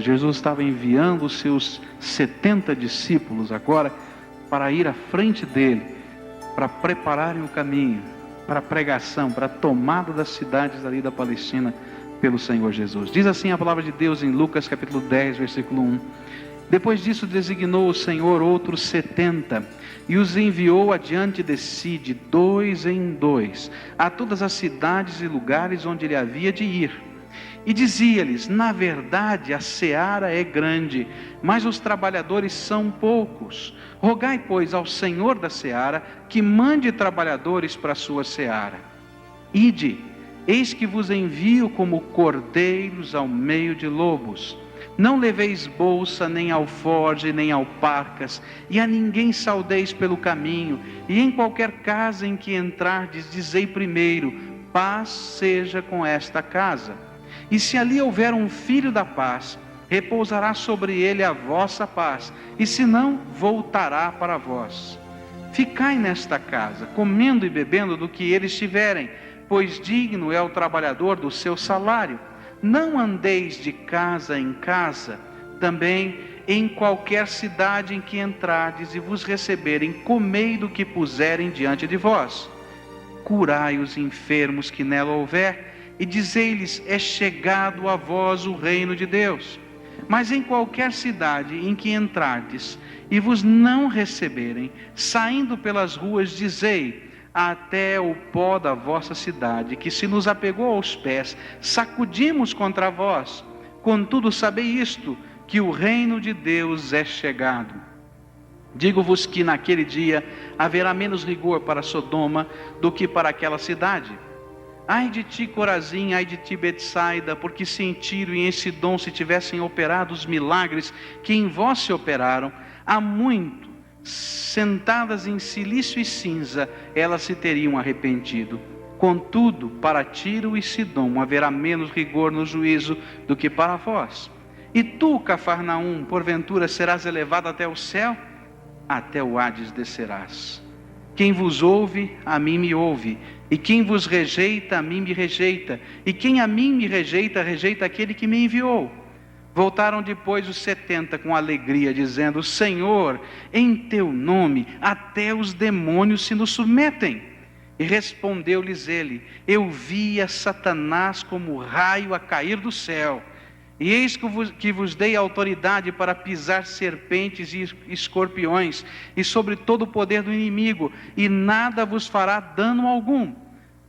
Jesus estava enviando os seus 70 discípulos agora para ir à frente dele, para prepararem o caminho para a pregação, para a tomada das cidades ali da Palestina pelo Senhor Jesus. Diz assim a palavra de Deus em Lucas capítulo 10, versículo 1. Depois disso designou o Senhor outros 70 e os enviou adiante de si, de 2 em 2, a todas as cidades e lugares onde ele havia de ir. E dizia-lhes: na verdade a seara é grande, mas os trabalhadores são poucos. Rogai, pois, ao Senhor da seara que mande trabalhadores para a sua seara. Ide, eis que vos envio como cordeiros ao meio de lobos. Não leveis bolsa, nem alforje, nem alparcas, e a ninguém saudeis pelo caminho, e em qualquer casa em que entrardes, dizei primeiro: paz seja com esta casa. E se ali houver um filho da paz, repousará sobre ele a vossa paz, e se não, voltará para vós. Ficai nesta casa, comendo e bebendo do que eles tiverem, pois digno é o trabalhador do seu salário. Não andeis de casa em casa. Também em qualquer cidade em que entrardes e vos receberem, comei do que puserem diante de vós. Curai os enfermos que nela houver, e dizei-lhes: é chegado a vós o reino de Deus. Mas em qualquer cidade em que entrardes e vos não receberem, saindo pelas ruas, dizei: até o pó da vossa cidade, que se nos apegou aos pés, sacudimos contra vós. Contudo, sabei isto, que o reino de Deus é chegado. Digo-vos que naquele dia haverá menos rigor para Sodoma do que para aquela cidade. Ai de ti, Corazim, ai de ti, Betsaida, porque se em Tiro e em Sidom se tivessem operado os milagres que em vós se operaram, há muito, sentadas em cilício e cinza, elas se teriam arrependido. Contudo, para Tiro e Sidom haverá menos rigor no juízo do que para vós. E tu, Cafarnaum, porventura serás elevado até o céu? Até o Hades descerás. Quem vos ouve, a mim me ouve, e quem vos rejeita, a mim me rejeita, e quem a mim me rejeita, rejeita aquele que me enviou. Voltaram depois os 70 com alegria, dizendo: Senhor, em teu nome até os demônios se nos submetem. E respondeu-lhes ele: eu via Satanás como raio a cair do céu. E eis que vos dei autoridade para pisar serpentes e escorpiões, e sobre todo o poder do inimigo, e nada vos fará dano algum.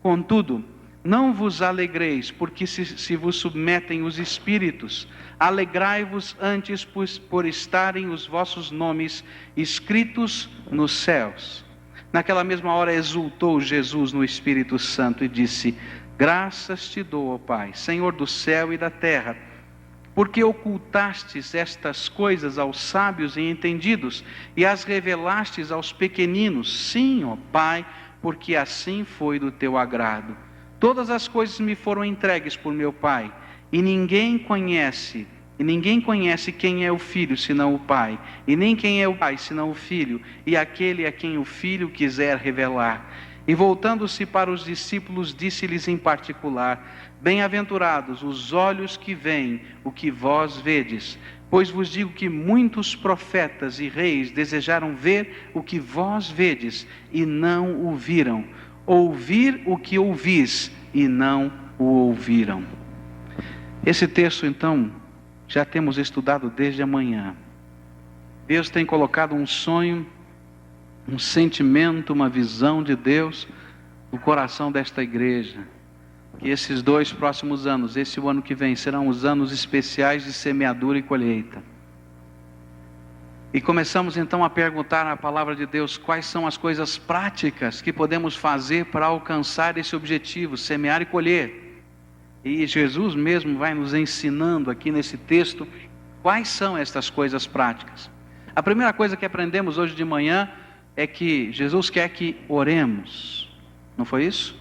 Contudo, não vos alegreis, porque se vos submetem os espíritos. Alegrai-vos antes por estarem os vossos nomes escritos nos céus. Naquela mesma hora exultou Jesus no Espírito Santo e disse: graças te dou, ó Pai, Senhor do céu e da terra, porque ocultastes estas coisas aos sábios e entendidos, e as revelastes aos pequeninos. Sim, ó Pai, porque assim foi do teu agrado. Todas as coisas me foram entregues por meu Pai, e ninguém conhece quem é o Filho, senão o Pai, e nem quem é o Pai, senão o Filho, e aquele a quem o Filho quiser revelar. E voltando-se para os discípulos, disse-lhes em particular: bem-aventurados os olhos que veem o que vós vedes, pois vos digo que muitos profetas e reis desejaram ver o que vós vedes e não o viram, ouvir o que ouvis e não o ouviram. Esse texto, então, já temos estudado desde amanhã. Deus tem colocado um sonho, um sentimento, uma visão de Deus no coração desta igreja. Que esses 2 próximos anos, esse e o ano que vem, serão os anos especiais de semeadura e colheita. E começamos então a perguntar na palavra de Deus quais são as coisas práticas que podemos fazer para alcançar esse objetivo, semear e colher. E Jesus mesmo vai nos ensinando aqui nesse texto quais são estas coisas práticas. A primeira coisa que aprendemos hoje de manhã é que Jesus quer que oremos. Não foi isso?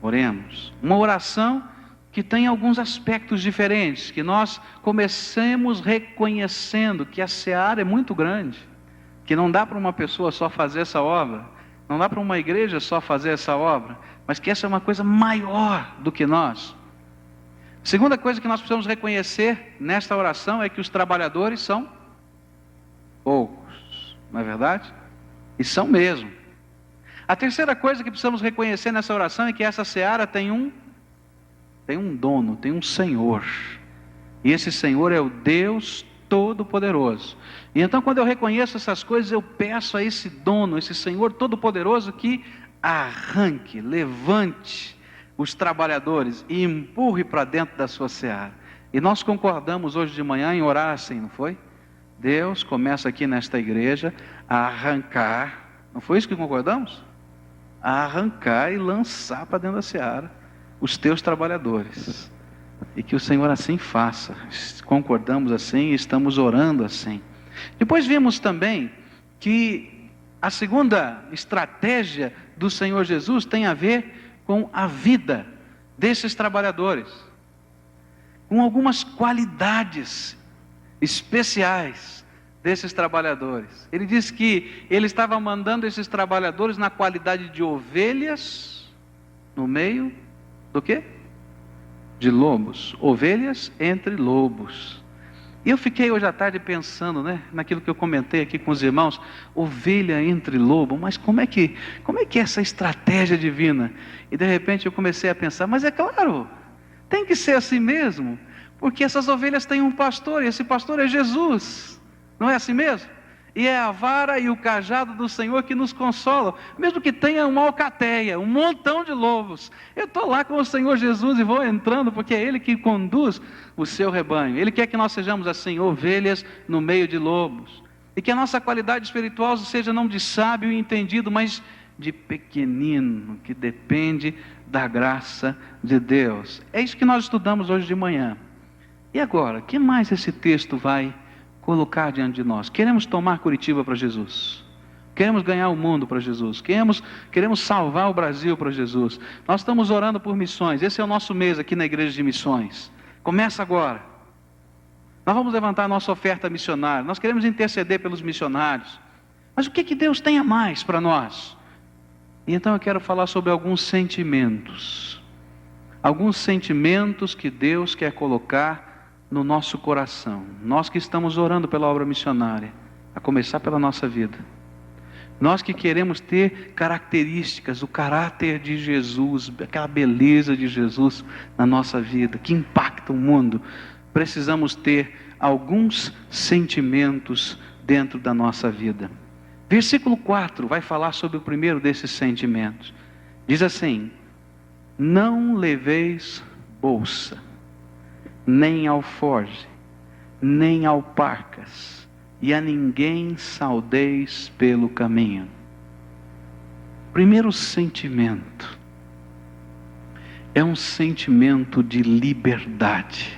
Oremos. Uma oração que tem alguns aspectos diferentes, que nós comecemos reconhecendo que a seara é muito grande, que não dá para uma pessoa só fazer essa obra, não dá para uma igreja só fazer essa obra, mas que essa é uma coisa maior do que nós. Segunda coisa que nós precisamos reconhecer nesta oração é que os trabalhadores são poucos, não é verdade? E são mesmo. A terceira coisa que precisamos reconhecer nessa oração é que essa seara tem um dono, tem um Senhor. E esse Senhor é o Deus Todo-Poderoso. E então, quando eu reconheço essas coisas, eu peço a esse dono, esse Senhor Todo-Poderoso, que arranque, levante os trabalhadores e empurre para dentro da sua seara. E nós concordamos hoje de manhã em orar assim, não foi? Deus começa aqui nesta igreja a arrancar, não foi isso que concordamos? A arrancar e lançar para dentro da seara os teus trabalhadores. E que o Senhor assim faça. Concordamos assim e estamos orando assim. Depois vimos também que a segunda estratégia do Senhor Jesus tem a ver com a vida desses trabalhadores, com algumas qualidades especiais desses trabalhadores. Ele diz que ele estava mandando esses trabalhadores na qualidade de ovelhas no meio do quê? De lobos, ovelhas entre lobos. E eu fiquei hoje à tarde pensando, naquilo que eu comentei aqui com os irmãos, ovelha entre lobo, mas como é que é essa estratégia divina? E de repente eu comecei a pensar, mas é claro, tem que ser assim mesmo, porque essas ovelhas têm um pastor, e esse pastor é Jesus, não é assim mesmo? E é a vara e o cajado do Senhor que nos consolam, mesmo que tenha uma alcateia, um montão de lobos. Eu estou lá com o Senhor Jesus e vou entrando, porque é Ele que conduz o seu rebanho. Ele quer que nós sejamos assim, ovelhas no meio de lobos. E que a nossa qualidade espiritual seja não de sábio e entendido, mas de pequenino, que depende da graça de Deus. É isso que nós estudamos hoje de manhã. E agora, o que mais esse texto vai colocar diante de nós? Queremos tomar Curitiba para Jesus, queremos ganhar o mundo para Jesus, queremos salvar o Brasil para Jesus. Nós estamos orando por missões, esse é o nosso mês aqui na igreja de missões, começa agora. Nós vamos levantar a nossa oferta missionária, nós queremos interceder pelos missionários, mas o que Deus tem a mais para nós? E então eu quero falar sobre alguns sentimentos que Deus quer colocar no nosso coração, nós que estamos orando pela obra missionária, a começar pela nossa vida, nós que queremos ter características, o caráter de Jesus, aquela beleza de Jesus na nossa vida, que impacta o mundo, precisamos ter alguns sentimentos dentro da nossa vida. Versículo 4 vai falar sobre o primeiro desses sentimentos, diz assim: não leveis bolsa, nem alforje, nem alparcas, e a ninguém saudeis pelo caminho. Primeiro sentimento é um sentimento de liberdade.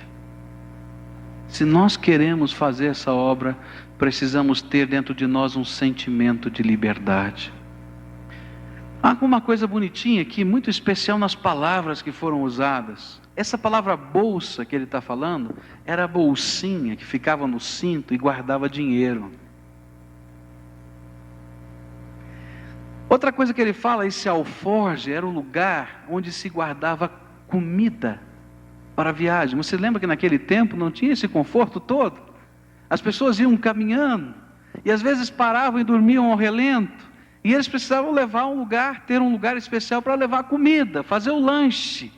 Se nós queremos fazer essa obra, precisamos ter dentro de nós um sentimento de liberdade. Há alguma coisa bonitinha aqui, muito especial nas palavras que foram usadas. Essa palavra bolsa que ele está falando, era a bolsinha que ficava no cinto e guardava dinheiro. Outra coisa que ele fala, esse alforje, era o lugar onde se guardava comida para a viagem. Você lembra que naquele tempo não tinha esse conforto todo? As pessoas iam caminhando, e às vezes paravam e dormiam ao relento, e eles precisavam ter um lugar especial para levar comida, fazer o lanche.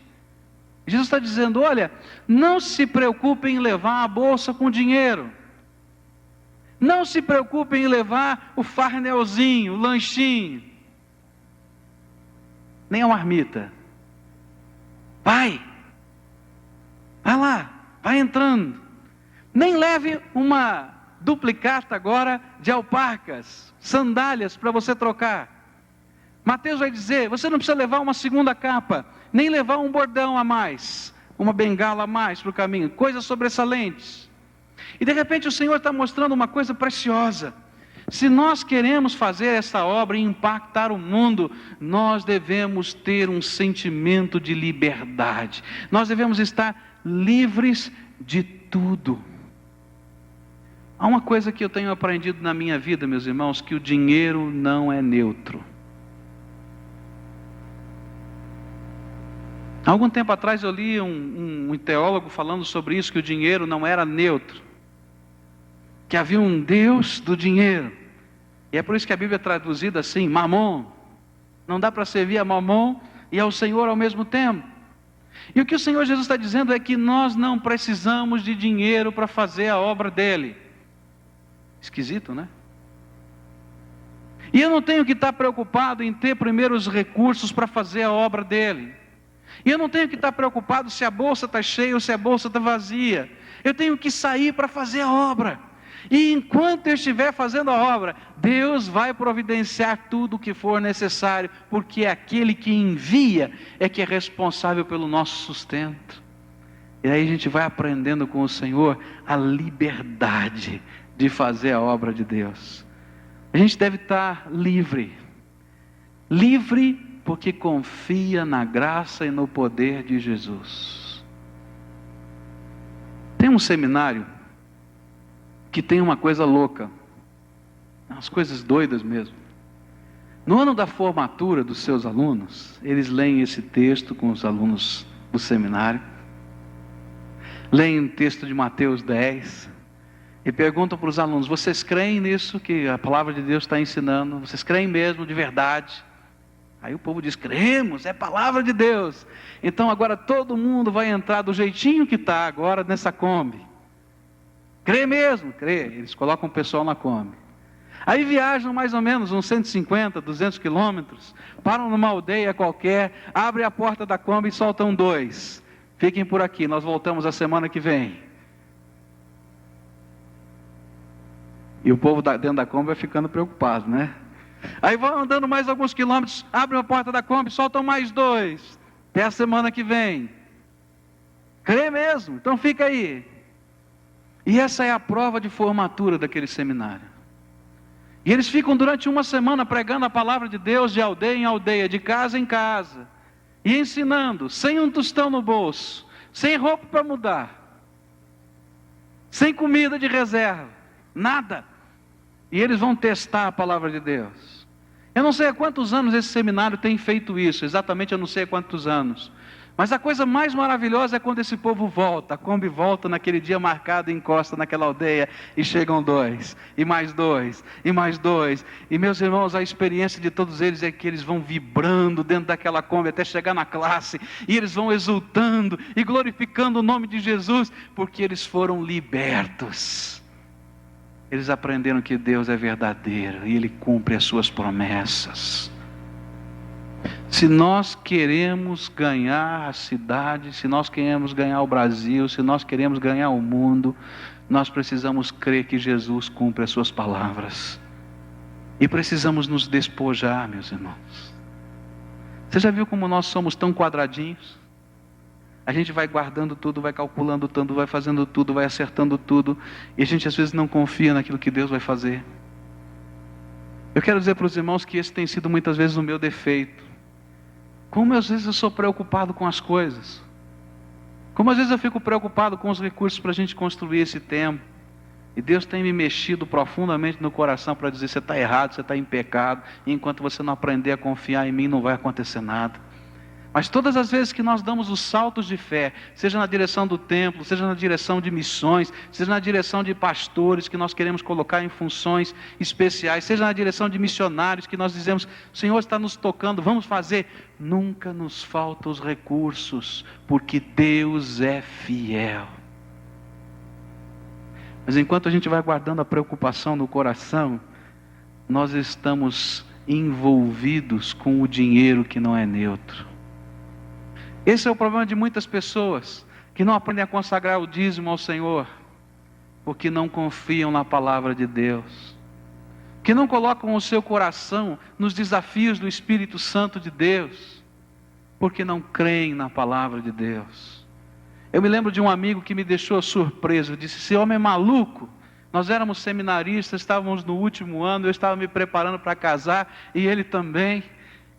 Jesus está dizendo, olha, não se preocupem em levar a bolsa com dinheiro, não se preocupem em levar o farnelzinho, o lanchinho, nem a marmita. Vai lá, vai entrando. Nem leve uma duplicata agora de alparcas, sandálias para você trocar. Mateus vai dizer, você não precisa levar uma segunda capa, nem levar um bordão a mais, uma bengala a mais para o caminho, coisas sobressalentes. E de repente o Senhor está mostrando uma coisa preciosa. Se nós queremos fazer essa obra e impactar o mundo, nós devemos ter um sentimento de liberdade. Nós devemos estar livres de tudo. Há uma coisa que eu tenho aprendido na minha vida, meus irmãos, que o dinheiro não é neutro. Há algum tempo atrás eu li um teólogo falando sobre isso, que o dinheiro não era neutro, que havia um Deus do dinheiro, e é por isso que a Bíblia é traduzida assim, Mamon. Não dá para servir a Mamon e ao Senhor ao mesmo tempo. E o que o Senhor Jesus está dizendo é que nós não precisamos de dinheiro para fazer a obra dele. Esquisito, né? E eu não tenho que estar preocupado em ter primeiro os recursos para fazer a obra dele. E eu não tenho que estar preocupado se a bolsa está cheia ou se a bolsa está vazia. Eu tenho que sair para fazer a obra. E enquanto eu estiver fazendo a obra, Deus vai providenciar tudo o que for necessário, porque aquele que envia é que é responsável pelo nosso sustento. E aí a gente vai aprendendo com o Senhor a liberdade de fazer a obra de Deus. A gente deve estar livre. Livre porque confia na graça e no poder de Jesus. Tem um seminário que tem uma coisa louca, umas coisas doidas mesmo. No ano da formatura dos seus alunos, eles leem esse texto com os alunos do seminário, leem o texto de Mateus 10, e perguntam para os alunos: vocês creem nisso que a palavra de Deus está ensinando? Vocês creem mesmo de verdade? Aí o povo diz: cremos, é palavra de Deus. Então agora todo mundo vai entrar do jeitinho que está agora nessa Kombi. Crê mesmo? Crê. Eles colocam o pessoal na Kombi. Aí viajam mais ou menos uns 150, 200 quilômetros, param numa aldeia qualquer, abrem a porta da Kombi e soltam 2. Fiquem por aqui, nós voltamos a semana que vem. E o povo dentro da Kombi vai ficando preocupado, né? Aí vão andando mais alguns quilômetros, abrem a porta da Kombi, soltam mais 2. Até a semana que vem. Crê mesmo? Então fica aí. E essa é a prova de formatura daquele seminário. E eles ficam durante uma semana pregando a palavra de Deus de aldeia em aldeia, de casa em casa, e ensinando, sem um tostão no bolso, sem roupa para mudar, sem comida de reserva, nada. E eles vão testar a palavra de Deus. Eu não sei há quantos anos esse seminário tem feito isso, exatamente eu não sei há quantos anos. Mas a coisa mais maravilhosa é quando esse povo volta, a Kombi volta naquele dia marcado e encosta naquela aldeia, e chegam 2, e mais 2, e mais 2. E meus irmãos, a experiência de todos eles é que eles vão vibrando dentro daquela Kombi até chegar na classe, e eles vão exultando e glorificando o nome de Jesus, porque eles foram libertos. Eles aprenderam que Deus é verdadeiro e Ele cumpre as suas promessas. Se nós queremos ganhar a cidade, se nós queremos ganhar o Brasil, se nós queremos ganhar o mundo, nós precisamos crer que Jesus cumpre as suas palavras. E precisamos nos despojar, meus irmãos. Você já viu como nós somos tão quadradinhos? A gente vai guardando tudo, vai calculando tudo, vai fazendo tudo, vai acertando tudo, e a gente às vezes não confia naquilo que Deus vai fazer. Eu quero dizer para os irmãos que esse tem sido muitas vezes o meu defeito. Como às vezes eu sou preocupado com as coisas. Como às vezes eu fico preocupado com os recursos para a gente construir esse templo. E Deus tem me mexido profundamente no coração para dizer: você está errado, você está em pecado. E enquanto você não aprender a confiar em mim, não vai acontecer nada. Mas todas as vezes que nós damos os saltos de fé, seja na direção do templo, seja na direção de missões, seja na direção de pastores que nós queremos colocar em funções especiais, seja na direção de missionários que nós dizemos: o Senhor está nos tocando, vamos fazer. Nunca nos faltam os recursos, porque Deus é fiel. Mas enquanto a gente vai guardando a preocupação no coração, nós estamos envolvidos com o dinheiro que não é neutro. Esse é o problema de muitas pessoas que não aprendem a consagrar o dízimo ao Senhor, porque não confiam na palavra de Deus, que não colocam o seu coração nos desafios do Espírito Santo de Deus, porque não creem na palavra de Deus. Eu me lembro de um amigo que me deixou surpreso, disse: esse homem é maluco. Nós éramos seminaristas, estávamos no último ano, eu estava me preparando para casar, e ele também.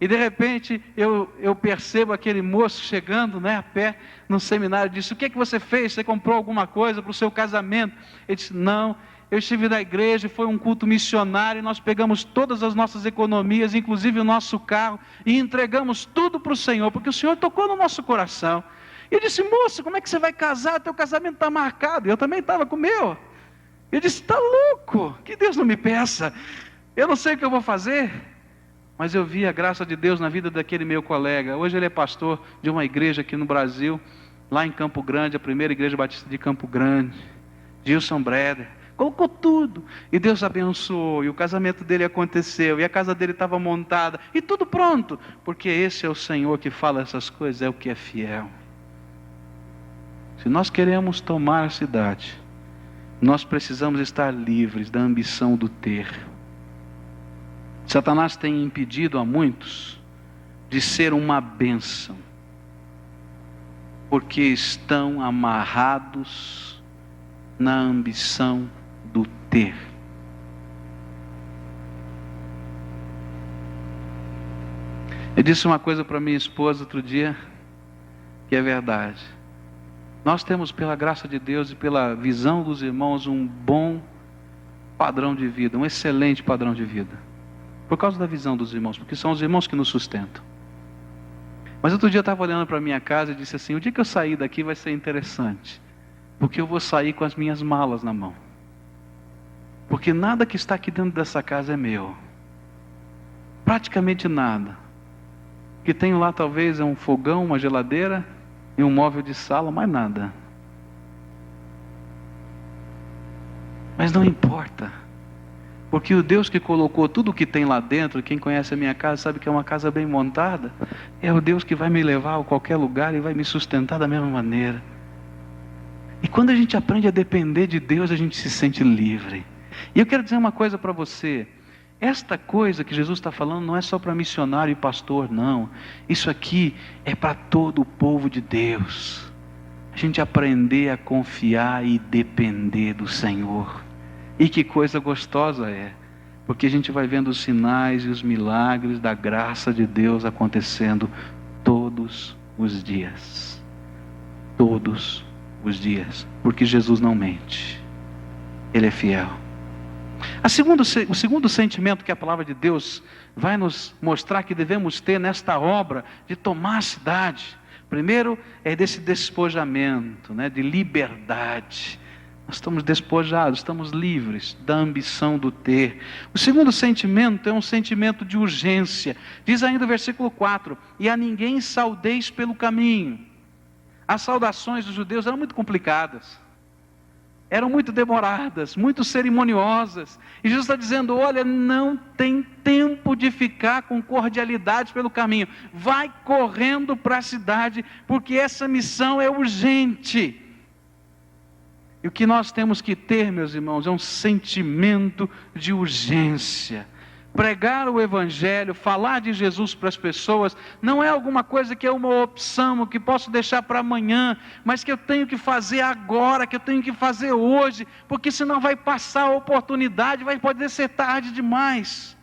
E de repente eu percebo aquele moço chegando, né, a pé no seminário. Disse: o que é que você fez? Você comprou alguma coisa para o seu casamento? Ele disse: não, eu estive na igreja, foi um culto missionário, e nós pegamos todas as nossas economias, inclusive o nosso carro, e entregamos tudo para o Senhor, porque o Senhor tocou no nosso coração. E eu disse: moço, como é que você vai casar? Teu casamento está marcado. Eu também estava com o meu. Eu disse: está louco, que Deus não me peça, eu não sei o que eu vou fazer. Mas eu vi a graça de Deus na vida daquele meu colega. Hoje ele é pastor de uma igreja aqui no Brasil, lá em Campo Grande, a primeira igreja batista de Campo Grande, Gilson Breder. Colocou tudo, e Deus abençoou, e o casamento dele aconteceu, e a casa dele estava montada, e tudo pronto, porque esse é o Senhor que fala essas coisas, é o que é fiel. Se nós queremos tomar a cidade, nós precisamos estar livres da ambição do ter. Satanás tem impedido a muitos de ser uma bênção, porque estão amarrados na ambição do ter. Eu disse uma coisa para minha esposa outro dia, que é verdade. Nós temos, pela graça de Deus e pela visão dos irmãos, um bom padrão de vida, um excelente padrão de vida. Por causa da visão dos irmãos, porque são os irmãos que nos sustentam. Mas outro dia eu estava olhando para a minha casa e disse assim: o dia que eu sair daqui vai ser interessante, porque eu vou sair com as minhas malas na mão. Porque nada que está aqui dentro dessa casa é meu. Praticamente nada. O que tenho lá talvez é um fogão, uma geladeira e um móvel de sala, mais nada. Mas não importa. Porque o Deus que colocou tudo o que tem lá dentro, quem conhece a minha casa sabe que é uma casa bem montada, é o Deus que vai me levar a qualquer lugar e vai me sustentar da mesma maneira. E quando a gente aprende a depender de Deus, a gente se sente livre. E eu quero dizer uma coisa para você: esta coisa que Jesus está falando não é só para missionário e pastor, não. Isso aqui é para todo o povo de Deus. A gente aprender a confiar e depender do Senhor. E que coisa gostosa é, porque a gente vai vendo os sinais e os milagres da graça de Deus acontecendo todos os dias. Todos os dias, porque Jesus não mente, Ele é fiel. O segundo sentimento que a palavra de Deus vai nos mostrar que devemos ter nesta obra de tomar a cidade, primeiro é desse despojamento, de liberdade. Nós estamos despojados, estamos livres da ambição do ter. O segundo sentimento é um sentimento de urgência. Diz ainda o versículo 4: e a ninguém saudeis pelo caminho. As saudações dos judeus eram muito complicadas, eram muito demoradas, muito cerimoniosas. E Jesus está dizendo: olha, não tem tempo de ficar com cordialidade pelo caminho. Vai correndo para a cidade, porque essa missão é urgente. E o que nós temos que ter, meus irmãos, é um sentimento de urgência. Pregar o Evangelho, falar de Jesus para as pessoas, não é alguma coisa que é uma opção, que posso deixar para amanhã, mas que eu tenho que fazer agora, que eu tenho que fazer hoje, porque senão vai passar a oportunidade, vai poder ser tarde demais.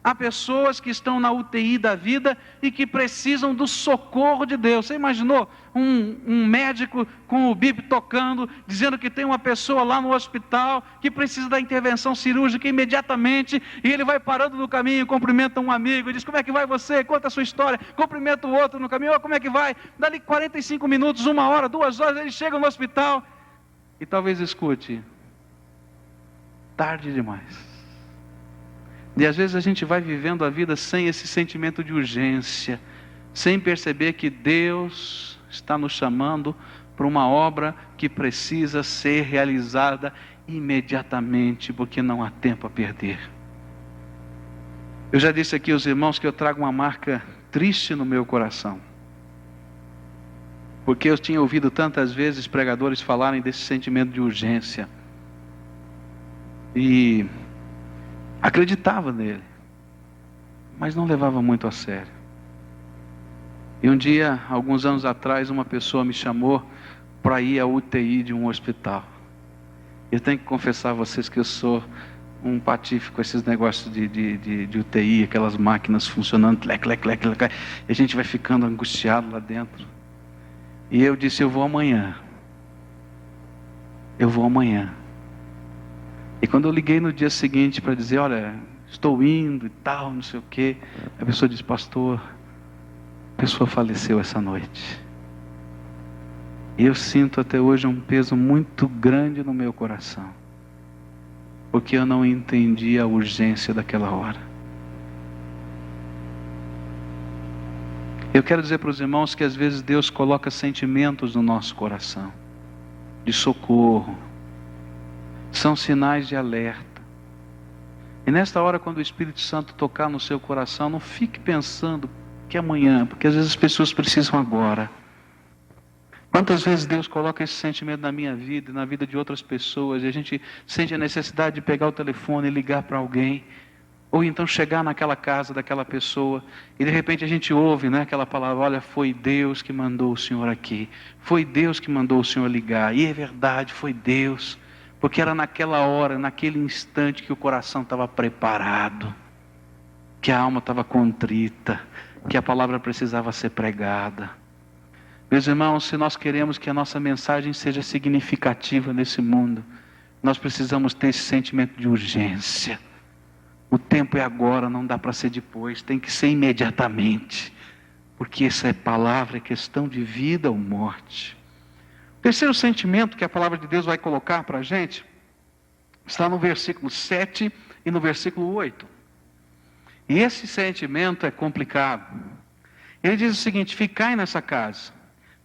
Há pessoas que estão na UTI da vida e que precisam do socorro de Deus. Você imaginou um médico com o bip tocando, dizendo que tem uma pessoa lá no hospital que precisa da intervenção cirúrgica imediatamente, e ele vai parando no caminho, cumprimenta um amigo, diz: como é que vai você? Conta a sua história. Cumprimenta o outro no caminho: como é que vai? Dali 45 minutos, 1 hora, 2 horas, ele chega no hospital e talvez escute: tarde demais. E às vezes a gente vai vivendo a vida sem esse sentimento de urgência, sem perceber que Deus está nos chamando para uma obra que precisa ser realizada imediatamente, porque não há tempo a perder. Eu já disse aqui aos irmãos que eu trago uma marca triste no meu coração, porque eu tinha ouvido tantas vezes pregadores falarem desse sentimento de urgência, e acreditava nele, mas não levava muito a sério. E um dia, alguns anos atrás, uma pessoa me chamou para ir à UTI de um hospital. Eu tenho que confessar a vocês que eu sou um patife com esses negócios de UTI, aquelas máquinas funcionando, clec, clec, clec, clec, e a gente vai ficando angustiado lá dentro. E eu disse, eu vou amanhã. Eu vou amanhã. E quando eu liguei no dia seguinte para dizer, olha, estou indo e tal, não sei o quê, a pessoa disse, pastor, a pessoa faleceu essa noite. E eu sinto até hoje um peso muito grande no meu coração, porque eu não entendi a urgência daquela hora. Eu quero dizer para os irmãos que às vezes Deus coloca sentimentos no nosso coração, de socorro, são sinais de alerta. E nesta hora, quando o Espírito Santo tocar no seu coração, não fique pensando que amanhã, porque às vezes as pessoas precisam agora. Quantas vezes Deus coloca esse sentimento na minha vida e na vida de outras pessoas, e a gente sente a necessidade de pegar o telefone e ligar para alguém, ou então chegar naquela casa daquela pessoa, e de repente a gente ouve, né, aquela palavra, olha, foi Deus que mandou o senhor aqui, foi Deus que mandou o senhor ligar, e é verdade, foi Deus, porque era naquela hora, naquele instante que o coração estava preparado, que a alma estava contrita, que a palavra precisava ser pregada. Meus irmãos, se nós queremos que a nossa mensagem seja significativa nesse mundo, nós precisamos ter esse sentimento de urgência. O tempo é agora, não dá para ser depois, tem que ser imediatamente, porque essa palavra é questão de vida ou morte. O terceiro sentimento que a palavra de Deus vai colocar para a gente, está no versículo 7 e no versículo 8. E esse sentimento é complicado. Ele diz o seguinte, ficai nessa casa,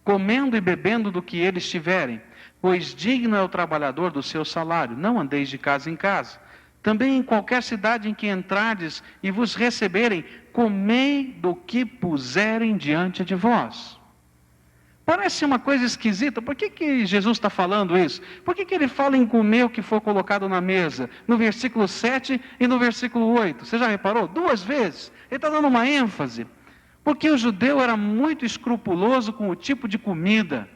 comendo e bebendo do que eles tiverem, pois digno é o trabalhador do seu salário, não andeis de casa em casa. Também em qualquer cidade em que entrardes e vos receberem, comei do que puserem diante de vós. Parece uma coisa esquisita, por que Jesus está falando isso? Por que ele fala em comer o que for colocado na mesa? No versículo 7 e no versículo 8, você já reparou? 2 vezes, ele está dando uma ênfase. Porque o judeu era muito escrupuloso com o tipo de comida.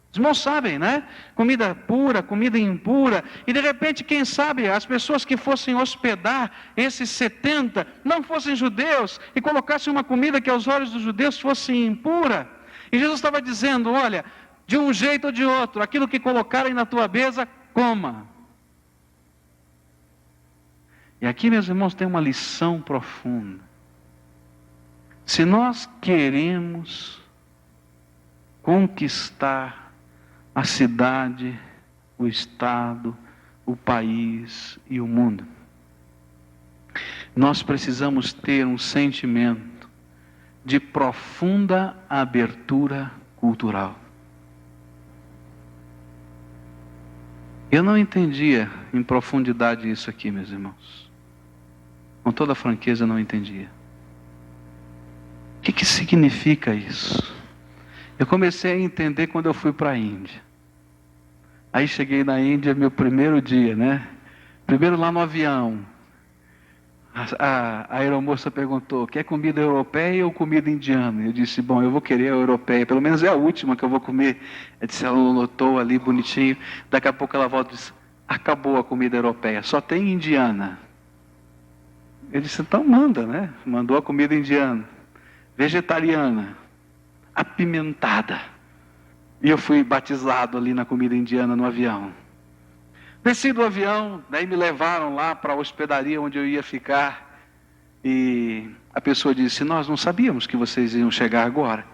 Os irmãos sabem, né? Comida pura, comida impura. E de repente, quem sabe, as pessoas que fossem hospedar esses 70 não fossem judeus e colocassem uma comida que aos olhos dos judeus fosse impura. E Jesus estava dizendo, olha, de um jeito ou de outro, aquilo que colocarem na tua mesa, coma. E aqui, meus irmãos, tem uma lição profunda. Se nós queremos conquistar a cidade, o estado, o país e o mundo, nós precisamos ter um sentimento de profunda abertura cultural. Eu não entendia em profundidade isso aqui, meus irmãos. Com toda franqueza, eu não entendia. O que significa isso? Eu comecei a entender quando eu fui para a Índia. Aí cheguei na Índia, meu primeiro dia, né? Primeiro lá no avião. A aeromoça perguntou, quer comida europeia ou comida indiana? Eu disse, bom, eu vou querer a europeia, pelo menos é a última que eu vou comer. Ela disse, ela notou ali bonitinho. Daqui a pouco ela volta e diz, acabou a comida europeia, só tem indiana. Eu disse, então manda, né? Mandou a comida indiana. Vegetariana, apimentada. E eu fui batizado ali na comida indiana no avião. Desci do avião, daí me levaram lá para a hospedaria onde eu ia ficar. E a pessoa disse, nós não sabíamos que vocês iam chegar agora.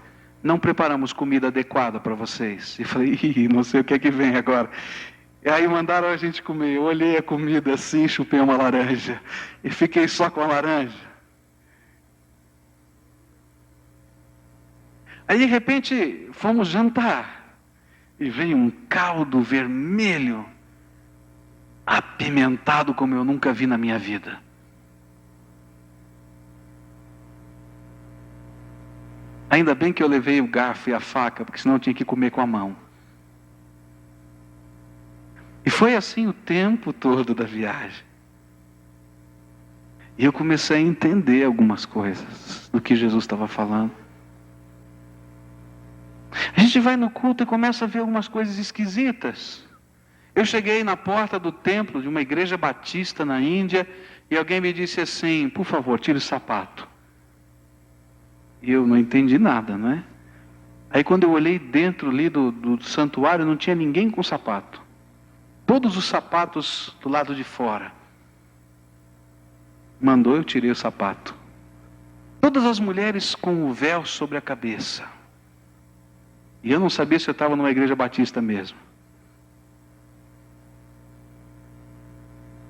Não preparamos comida adequada para vocês. E falei, não sei o que é que vem agora. E aí mandaram a gente comer. Eu olhei a comida assim, chupei uma laranja. E fiquei só com a laranja. Aí de repente fomos jantar e veio um caldo vermelho, apimentado como eu nunca vi na minha vida. Ainda bem que eu levei o garfo e a faca, porque senão eu tinha que comer com a mão. E foi assim o tempo todo da viagem. E eu comecei a entender algumas coisas do que Jesus estava falando. A gente vai no culto e começa a ver algumas coisas esquisitas. Eu cheguei na porta do templo de uma igreja batista na Índia e alguém me disse assim: por favor, tire o sapato. E eu não entendi nada, não é? Aí quando eu olhei dentro ali do santuário, não tinha ninguém com sapato. Todos os sapatos do lado de fora. Mandou, eu tirei o sapato. Todas as mulheres com o véu sobre a cabeça. E eu não sabia se eu estava numa igreja batista mesmo.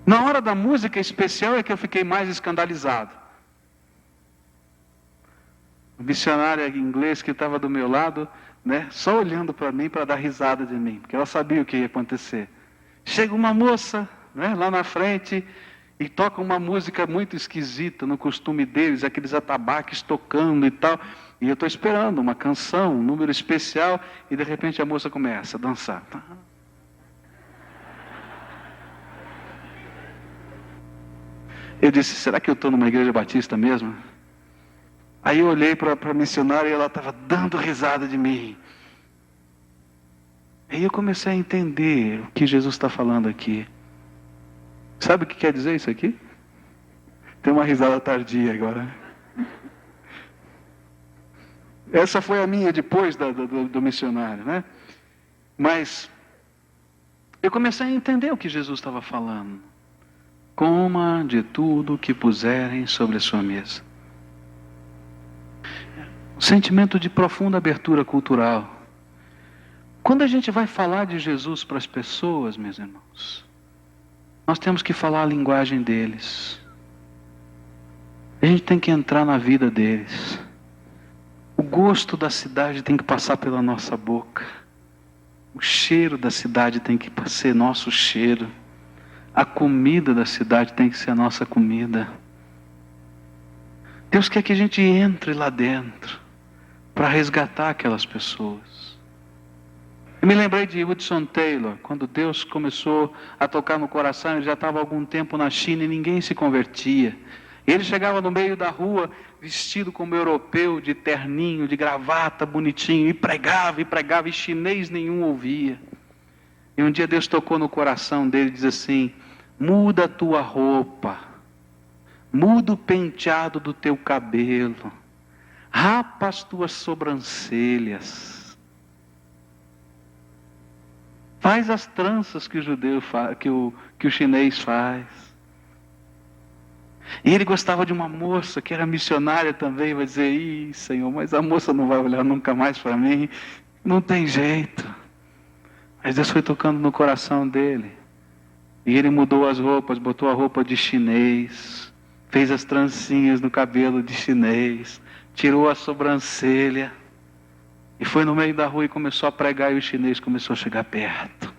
Na hora da música especial é que eu fiquei mais escandalizado. O missionário inglês que estava do meu lado, né, só olhando para mim para dar risada de mim, porque ela sabia o que ia acontecer. Chega uma moça, né, lá na frente e toca uma música muito esquisita no costume deles, aqueles atabaques tocando e tal. E eu estou esperando uma canção, um número especial, e de repente a moça começa a dançar. Eu disse: será que eu estou numa igreja batista mesmo? Aí eu olhei para a missionária e ela estava dando risada de mim. Aí eu comecei a entender o que Jesus está falando aqui. Sabe o que quer dizer isso aqui? Tem uma risada tardia agora. Essa foi a minha depois do missionário, né? Mas eu comecei a entender o que Jesus estava falando. Coma de tudo que puserem sobre a sua mesa. Um sentimento de profunda abertura cultural. Quando a gente vai falar de Jesus para as pessoas, meus irmãos, nós temos que falar a linguagem deles. A gente tem que entrar na vida deles. O gosto da cidade tem que passar pela nossa boca. O cheiro da cidade tem que ser nosso cheiro. A comida da cidade tem que ser a nossa comida. Deus quer que a gente entre lá dentro para resgatar aquelas pessoas. Eu me lembrei de Hudson Taylor, quando Deus começou a tocar no coração. Ele já estava há algum tempo na China e ninguém se convertia. Ele chegava no meio da rua, vestido como europeu, de terninho, de gravata, bonitinho, e pregava, e chinês nenhum ouvia. E um dia Deus tocou no coração dele e diz assim: muda a tua roupa, muda o penteado do teu cabelo, rapa as tuas sobrancelhas, faz as tranças que o judeu faz, que o chinês faz. E ele gostava de uma moça que era missionária também. Vai dizer: ih, Senhor, mas a moça não vai olhar nunca mais para mim, não tem jeito. Mas Deus foi tocando no coração dele. E ele mudou as roupas, botou a roupa de chinês, fez as trancinhas no cabelo de chinês, tirou a sobrancelha, e foi no meio da rua e começou a pregar, e o chinês começou a chegar perto.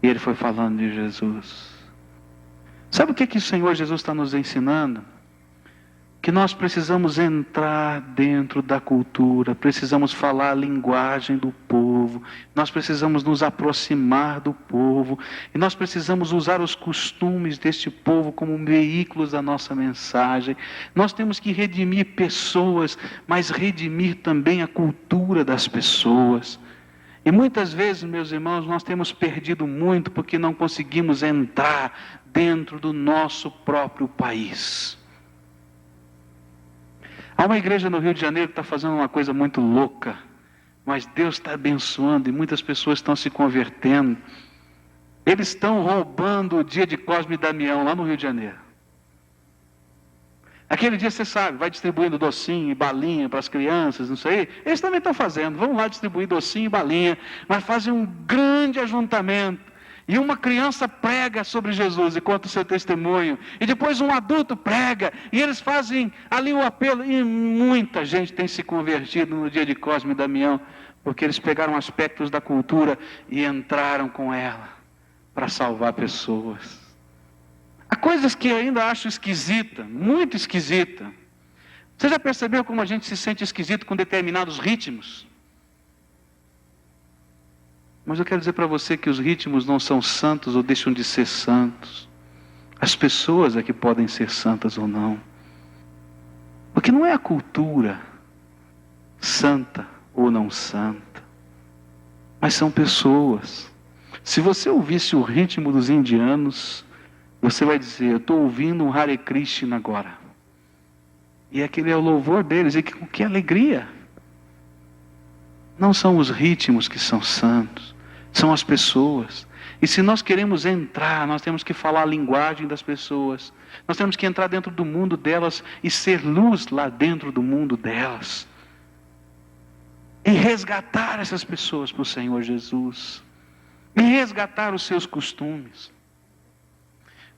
E ele foi falando de Jesus. Sabe o que o Senhor Jesus está nos ensinando? Que nós precisamos entrar dentro da cultura, precisamos falar a linguagem do povo, nós precisamos nos aproximar do povo, e nós precisamos usar os costumes deste povo como veículos da nossa mensagem. Nós temos que redimir pessoas, mas redimir também a cultura das pessoas. E muitas vezes, meus irmãos, nós temos perdido muito porque não conseguimos entrar dentro do nosso próprio país. Há uma igreja no Rio de Janeiro que está fazendo uma coisa muito louca, mas Deus está abençoando e muitas pessoas estão se convertendo. Eles estão roubando o dia de Cosme e Damião lá no Rio de Janeiro. Aquele dia, você sabe, vai distribuindo docinho e balinha para as crianças, não sei. Eles também estão fazendo, vão lá distribuir docinho e balinha, mas fazem um grande ajuntamento. E uma criança prega sobre Jesus e conta o seu testemunho. E depois um adulto prega. E eles fazem ali o apelo. E muita gente tem se convertido no dia de Cosme e Damião, porque eles pegaram aspectos da cultura e entraram com ela para salvar pessoas. Há coisas que eu ainda acho esquisita, muito esquisita. Você já percebeu como a gente se sente esquisito com determinados ritmos? Mas eu quero dizer para você que os ritmos não são santos ou deixam de ser santos. As pessoas é que podem ser santas ou não. Porque não é a cultura santa ou não santa, mas são pessoas. Se você ouvisse o ritmo dos indianos, você vai dizer, eu estou ouvindo um Hare Krishna agora. E aquele é o louvor deles, e que alegria. Não são os ritmos que são santos, são as pessoas. E se nós queremos entrar, nós temos que falar a linguagem das pessoas. Nós temos que entrar dentro do mundo delas e ser luz lá dentro do mundo delas. E resgatar essas pessoas para o Senhor Jesus. E resgatar os seus costumes.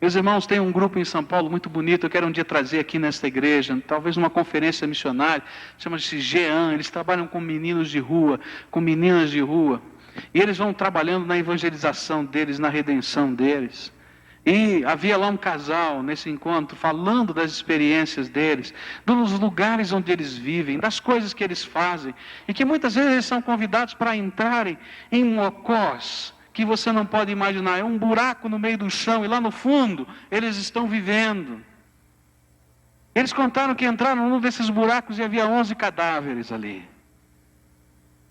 Meus irmãos, tem um grupo em São Paulo muito bonito, eu quero um dia trazer aqui nesta igreja, talvez numa conferência missionária, chama-se GEAN, eles trabalham com meninos de rua, com meninas de rua, e eles vão trabalhando na evangelização deles, na redenção deles. E havia lá um casal nesse encontro, falando das experiências deles, dos lugares onde eles vivem, das coisas que eles fazem, e que muitas vezes eles são convidados para entrarem em mocós, que você não pode imaginar, é um buraco no meio do chão, e lá no fundo, eles estão vivendo. Eles contaram que entraram num desses buracos e havia 11 cadáveres ali.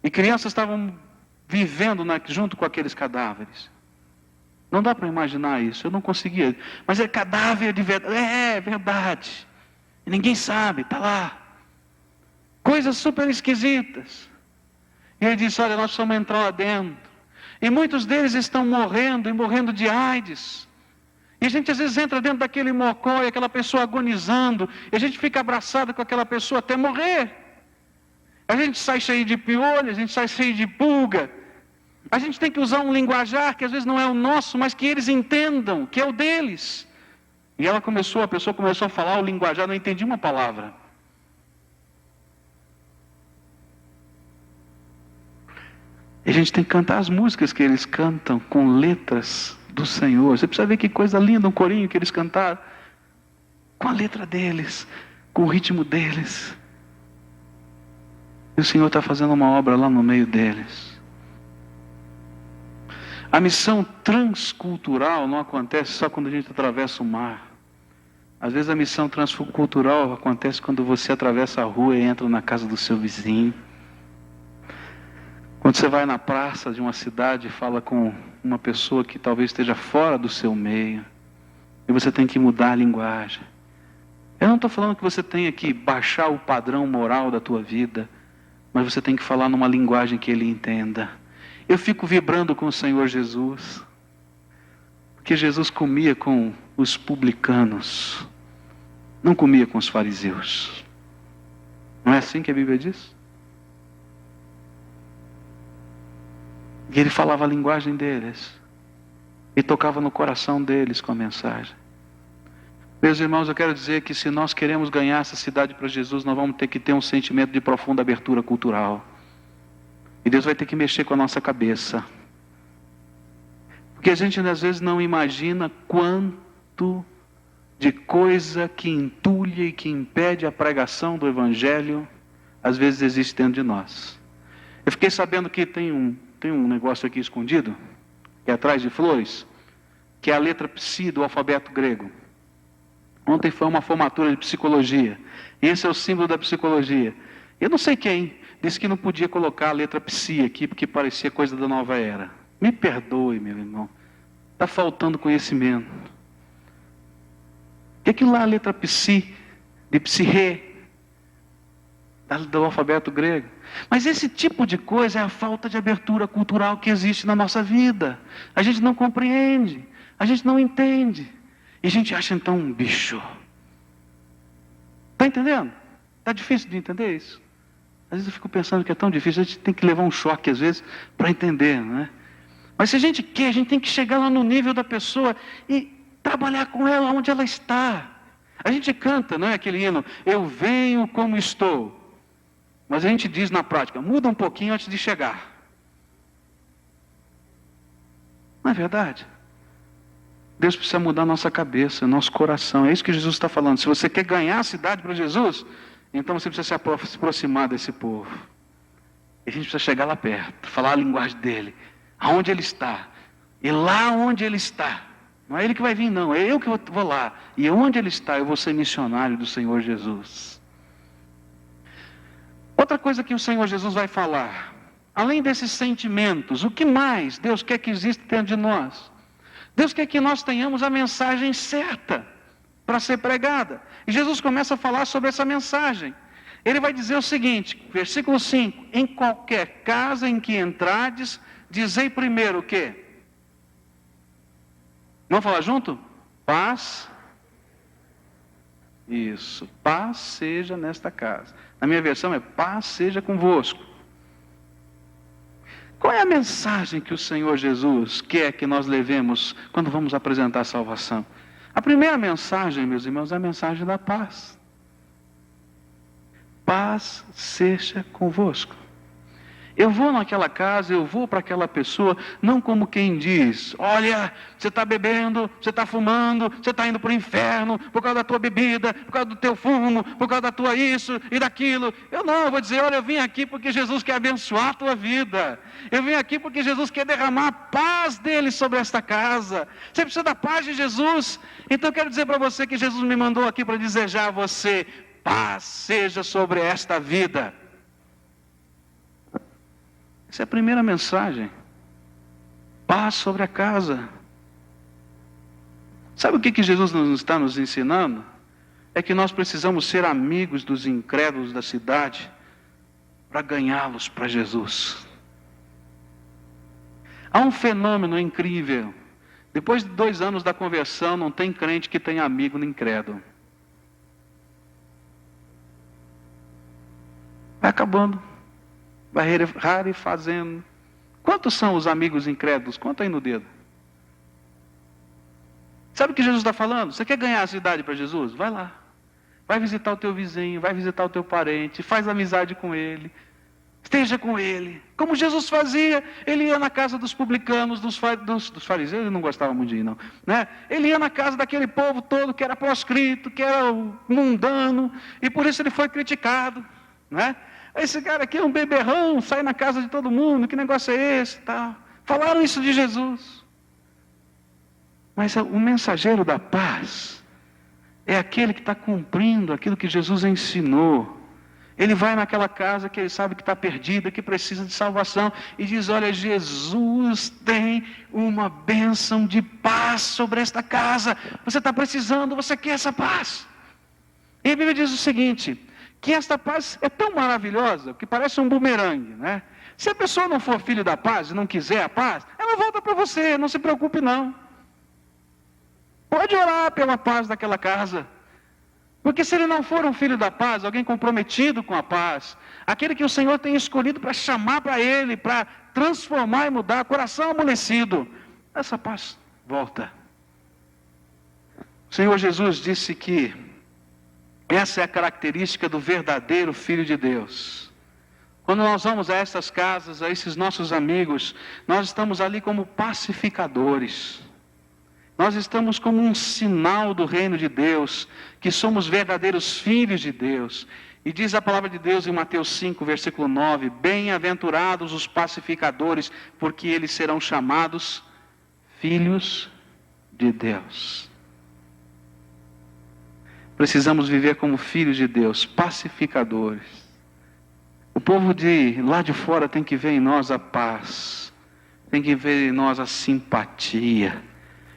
E crianças estavam vivendo junto com aqueles cadáveres. Não dá para imaginar isso, eu não conseguia. Mas é cadáver de verdade, é verdade. E ninguém sabe, está lá. Coisas super esquisitas. E ele disse, olha, nós precisamos entrar lá dentro. E muitos deles estão morrendo, e morrendo de AIDS. E a gente às vezes entra dentro daquele mocó, e aquela pessoa agonizando, e a gente fica abraçado com aquela pessoa até morrer. A gente sai cheio de piolho, a gente sai cheio de pulga. A gente tem que usar um linguajar que às vezes não é o nosso, mas que eles entendam, que é o deles. E a pessoa começou a falar o linguajar, não entendi uma palavra. E a gente tem que cantar as músicas que eles cantam com letras do Senhor. Você precisa ver que coisa linda, um corinho que eles cantaram. Com a letra deles, com o ritmo deles. E o Senhor está fazendo uma obra lá no meio deles. A missão transcultural não acontece só quando a gente atravessa o mar. Às vezes a missão transcultural acontece quando você atravessa a rua e entra na casa do seu vizinho. Quando você vai na praça de uma cidade e fala com uma pessoa que talvez esteja fora do seu meio, e você tem que mudar a linguagem. Eu não estou falando que você tenha que baixar o padrão moral da tua vida, mas você tem que falar numa linguagem que ele entenda. Eu fico vibrando com o Senhor Jesus, porque Jesus comia com os publicanos, não comia com os fariseus. Não é assim que a Bíblia diz? E ele falava a linguagem deles. E tocava no coração deles com a mensagem. Meus irmãos, eu quero dizer que se nós queremos ganhar essa cidade para Jesus, nós vamos ter que ter um sentimento de profunda abertura cultural. E Deus vai ter que mexer com a nossa cabeça. Porque a gente às vezes não imagina quanto de coisa que entulha e que impede a pregação do Evangelho, às vezes existe dentro de nós. Eu fiquei sabendo que tem um negócio aqui escondido, que é atrás de flores, que é a letra Psi do alfabeto grego. Ontem foi uma formatura de psicologia. Esse é o símbolo da psicologia. Eu não sei quem disse que não podia colocar a letra Psi aqui, porque parecia coisa da nova era. Me perdoe, meu irmão. Está faltando conhecimento. O que é aquilo lá, a letra Psi, de psirre, do alfabeto grego? Mas esse tipo de coisa é a falta de abertura cultural que existe na nossa vida. A gente não compreende, a gente não entende. E a gente acha então um bicho. Está entendendo? Está difícil de entender isso? Às vezes eu fico pensando que é tão difícil, a gente tem que levar um choque às vezes para entender, não é? Mas se a gente quer, a gente tem que chegar lá no nível da pessoa e trabalhar com ela onde ela está. A gente canta, não é aquele hino, eu venho como estou. Mas a gente diz na prática, muda um pouquinho antes de chegar. Não é verdade? Deus precisa mudar nossa cabeça, nosso coração. É isso que Jesus está falando. Se você quer ganhar a cidade para Jesus, então você precisa se aproximar desse povo. E a gente precisa chegar lá perto, falar a linguagem dele. Aonde ele está. E lá onde ele está. Não é ele que vai vir, não. É eu que vou lá. E onde ele está, eu vou ser missionário do Senhor Jesus. Outra coisa que o Senhor Jesus vai falar Além desses sentimentos, o que mais Deus quer que exista dentro de nós? Deus quer que nós tenhamos a mensagem certa para ser pregada. E Jesus começa a falar sobre essa mensagem. Ele vai dizer o seguinte, versículo 5: em qualquer casa em que entrardes, dizei primeiro o quê? Vamos falar junto? Paz. Isso, paz seja nesta casa. Na minha versão é paz seja convosco. Qual é a mensagem que o Senhor Jesus quer que nós levemos quando vamos apresentar a salvação? A primeira mensagem, meus irmãos, é a mensagem da paz. Paz seja convosco. Eu vou naquela casa, eu vou para aquela pessoa, não como quem diz: olha, você está bebendo, você está fumando, você está indo para o inferno por causa da tua bebida, por causa do teu fumo, por causa da tua isso e daquilo. Eu vou dizer: olha, eu vim aqui porque Jesus quer abençoar a tua vida. Eu vim aqui porque Jesus quer derramar a paz dele sobre esta casa. Você precisa da paz de Jesus. Então eu quero dizer para você que Jesus me mandou aqui para desejar a você: paz seja sobre esta vida. Essa é a primeira mensagem. Paz sobre a casa. Sabe o que Jesus está nos ensinando? É que nós precisamos ser amigos dos incrédulos da cidade para ganhá-los para Jesus. Há um fenômeno incrível. Depois de 2 anos da conversão, não tem crente que tenha amigo no incrédulo. Vai acabando. Vai rarefazendo. Quantos são os amigos incrédulos? Conta aí no dedo. Sabe o que Jesus está falando? Você quer ganhar a cidade para Jesus? Vai lá. Vai visitar o teu vizinho, vai visitar o teu parente, faz amizade com ele. Esteja com ele. Como Jesus fazia, ele ia na casa dos publicanos, dos fariseus, ele não gostava muito de ir, não. Né? Ele ia na casa daquele povo todo que era proscrito, que era mundano, e por isso ele foi criticado. Né? Esse cara aqui é um beberrão, sai na casa de todo mundo, que negócio é esse? Tal. Falaram isso de Jesus. Mas o mensageiro da paz é aquele que está cumprindo aquilo que Jesus ensinou. Ele vai naquela casa que ele sabe que está perdida, que precisa de salvação, e diz: olha, Jesus tem uma bênção de paz sobre esta casa. Você está precisando, você quer essa paz. E a Bíblia diz o seguinte: que esta paz é tão maravilhosa que parece um bumerangue, né? Se a pessoa não for filho da paz e não quiser a paz, ela volta para você, não se preocupe não. Pode orar pela paz daquela casa. Porque se ele não for um filho da paz, alguém comprometido com a paz, aquele que o Senhor tem escolhido para chamar para ele, para transformar e mudar, coração amolecido, essa paz volta. O Senhor Jesus disse que essa é a característica do verdadeiro Filho de Deus. Quando nós vamos a essas casas, a esses nossos amigos, nós estamos ali como pacificadores. Nós estamos como um sinal do reino de Deus, que somos verdadeiros filhos de Deus. E diz a palavra de Deus em Mateus 5, versículo 9: bem-aventurados os pacificadores, porque eles serão chamados filhos de Deus. Precisamos viver como filhos de Deus, pacificadores. O povo de lá de fora tem que ver em nós a paz, tem que ver em nós a simpatia,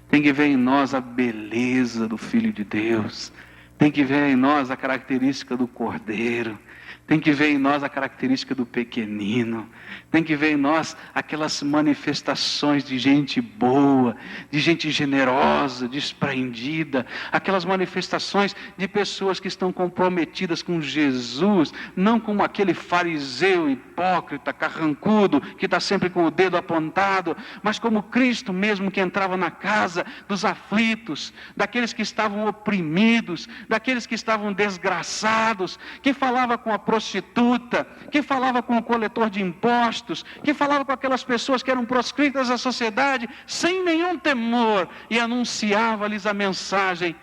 tem que ver em nós a beleza do Filho de Deus, tem que ver em nós a característica do Cordeiro, tem que ver em nós a característica do pequenino, tem que ver em nós aquelas manifestações de gente boa, de gente generosa, desprendida, aquelas manifestações de pessoas que estão comprometidas com Jesus, não como aquele fariseu hipócrita, carrancudo, que está sempre com o dedo apontado, mas como Cristo mesmo, que entrava na casa dos aflitos, daqueles que estavam oprimidos, daqueles que estavam desgraçados, que falava com a prostituta, que falava com o coletor de impostos, que falava com aquelas pessoas que eram proscritas à sociedade, sem nenhum temor, e anunciava-lhes a mensagem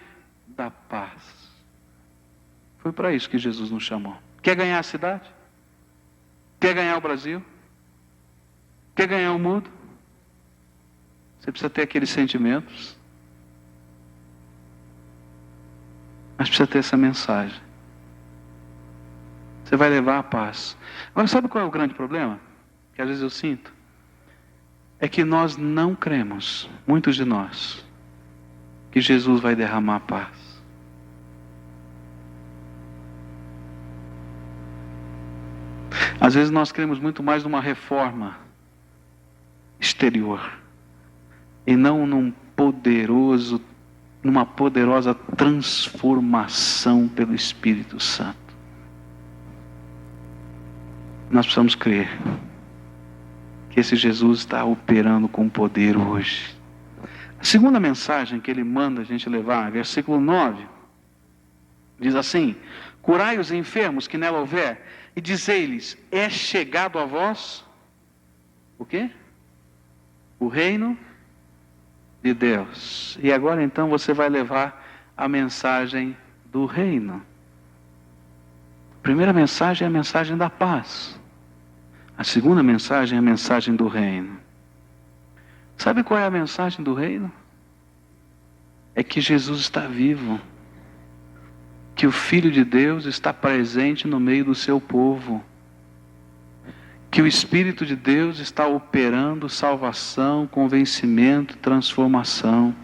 da paz. Foi para isso que Jesus nos chamou. Quer ganhar a cidade? Quer ganhar o Brasil? Quer ganhar o mundo? Você precisa ter aqueles sentimentos, mas precisa ter essa mensagem. Você vai levar a paz. Agora, sabe qual é o grande problema? que às vezes eu sinto, é que nós não cremos, muitos de nós, que Jesus vai derramar paz. Às vezes nós cremos muito mais numa reforma exterior e não numa poderosa transformação pelo Espírito Santo. Nós precisamos crer que esse Jesus está operando com poder hoje. A segunda mensagem que ele manda a gente levar, versículo 9, diz assim: curai os enfermos que nela houver, e dizei-lhes, é chegado a vós o quê? O reino de Deus. E agora então você vai levar a mensagem do reino. A primeira mensagem é a mensagem da paz. A segunda mensagem é a mensagem do reino. Sabe qual é a mensagem do reino? É que Jesus está vivo. Que o Filho de Deus está presente no meio do seu povo. Que o Espírito de Deus está operando salvação, convencimento, transformação.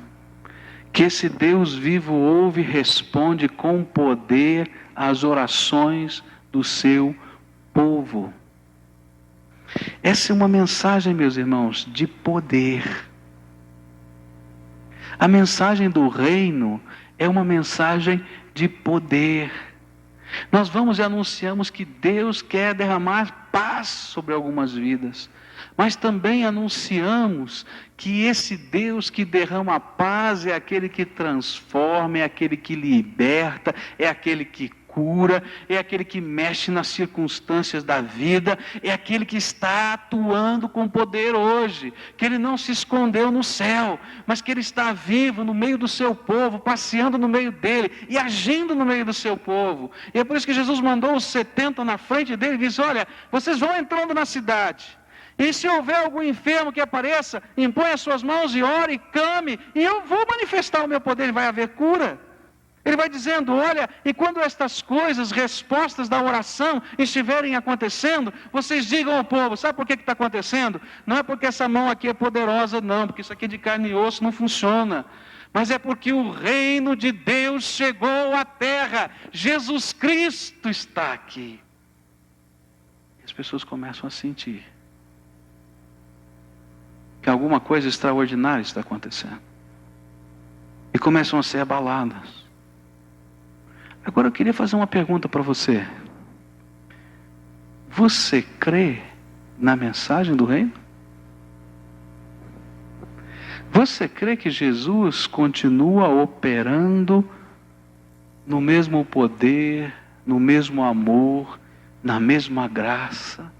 Que esse Deus vivo ouve e responde com poder às orações do seu povo. Essa é uma mensagem, meus irmãos, de poder. A mensagem do reino é uma mensagem de poder. Nós vamos e anunciamos que Deus quer derramar paz sobre algumas vidas, mas também anunciamos que esse Deus que derrama paz é aquele que transforma, é aquele que liberta, é aquele que cura, é aquele que mexe nas circunstâncias da vida, é aquele que está atuando com poder hoje, que ele não se escondeu no céu, mas que ele está vivo no meio do seu povo, passeando no meio dele e agindo no meio do seu povo. E é por isso que Jesus mandou os 70 na frente dele e disse: olha, vocês vão entrando na cidade, e se houver algum enfermo que apareça, impõe as suas mãos e ore, clame, e eu vou manifestar o meu poder, e vai haver cura. Ele vai dizendo: olha, e quando estas coisas, respostas da oração, estiverem acontecendo, vocês digam ao povo, sabe por que está acontecendo? Não é porque essa mão aqui é poderosa, não, porque isso aqui de carne e osso não funciona, mas é porque o reino de Deus chegou à terra, Jesus Cristo está aqui. As pessoas começam a sentir que alguma coisa extraordinária está acontecendo, e começam a ser abaladas. Agora eu queria fazer uma pergunta para você. Você crê na mensagem do reino? Você crê que Jesus continua operando no mesmo poder, no mesmo amor, na mesma graça?